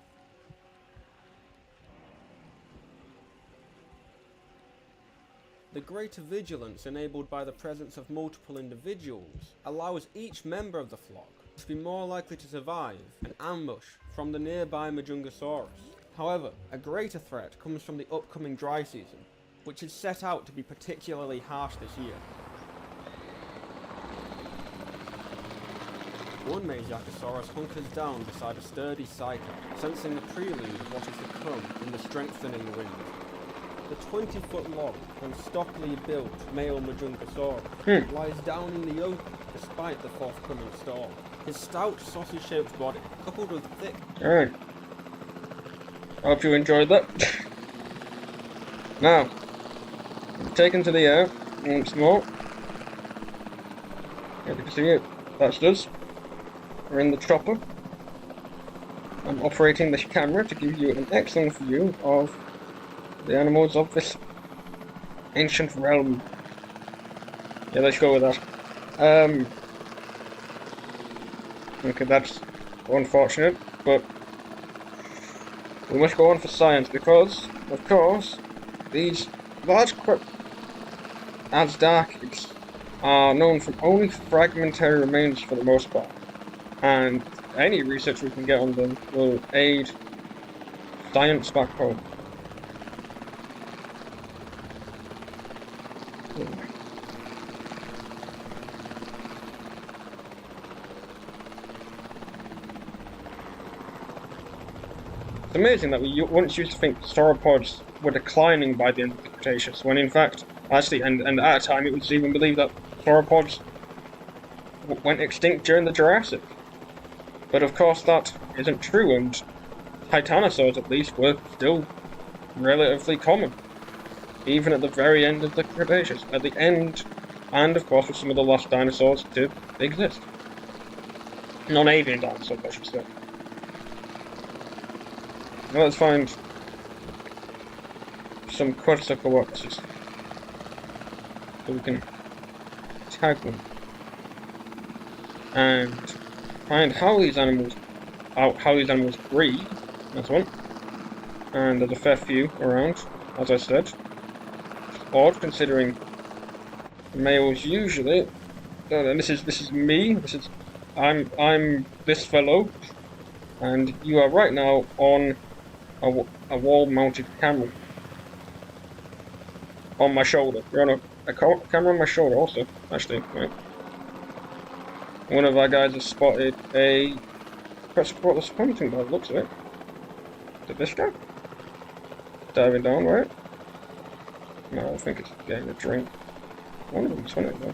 The greater vigilance enabled by the presence of multiple individuals allows each member of the flock to be more likely to survive an ambush from the nearby Majungasaurus. However, a greater threat comes from the upcoming dry season, which is set out to be particularly harsh this year. One Masiakasaurus hunkers down beside a sturdy cycad, sensing the prelude of what is to come in the strengthening wind. The 20-foot long and stockily built male Majungasaurus lies down in the open despite the forthcoming storm. His stout, sausage-shaped body, coupled with thick... Alright. I hope you enjoyed that. Now, taken to the air once more. Yeah, you can see it. That's us. We're in the chopper. I'm operating this camera to give you an excellent view of the animals of this ancient realm. Yeah, let's go with that. Okay, that's unfortunate, but we must go on for science because, of course, these large Azdarchids are known from only fragmentary remains for the most part, and any research we can get on them will aid science back home. It's amazing that we once used to think sauropods were declining by the end of the Cretaceous, when in fact, actually, and at a time it was even believed that sauropods went extinct during the Jurassic. But of course that isn't true, and titanosaurs at least were still relatively common, even at the very end of the Cretaceous. At the end, and of course with some of the last dinosaurs to exist. Non-avian dinosaurs, I should say. Now let's find some Quetzalcoatlus so we can tag them and find how these animals breed. That's one. And there's a fair few around, as I said. It's odd considering males usually. And this is me. I'm this fellow, and you are right now on a wall-mounted camera on my shoulder. You're on a camera on my shoulder also, actually, right? One of our guys has spotted a Quetzalcoatlus hunting by the looks of it. Is it this guy? Diving down, right? No, I think it's getting a drink. One of them's hunting though.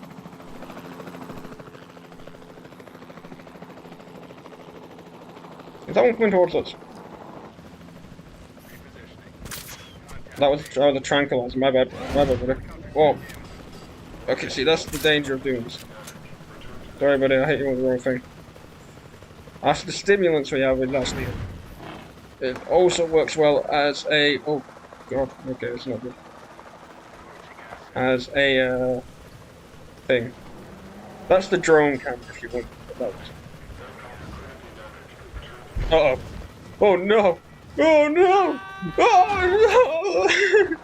Is that one coming towards us? That was a tranquilizer, my bad, buddy. Whoa. Okay, see, that's the danger of doing this. Sorry, buddy, I hit you with the wrong thing. After the stimulants we have, actually, it also works well as a... Oh, God, okay, it's not good. As a, thing. That's the drone camera if you want those. Uh-oh. Oh no! Oh no! Oh no!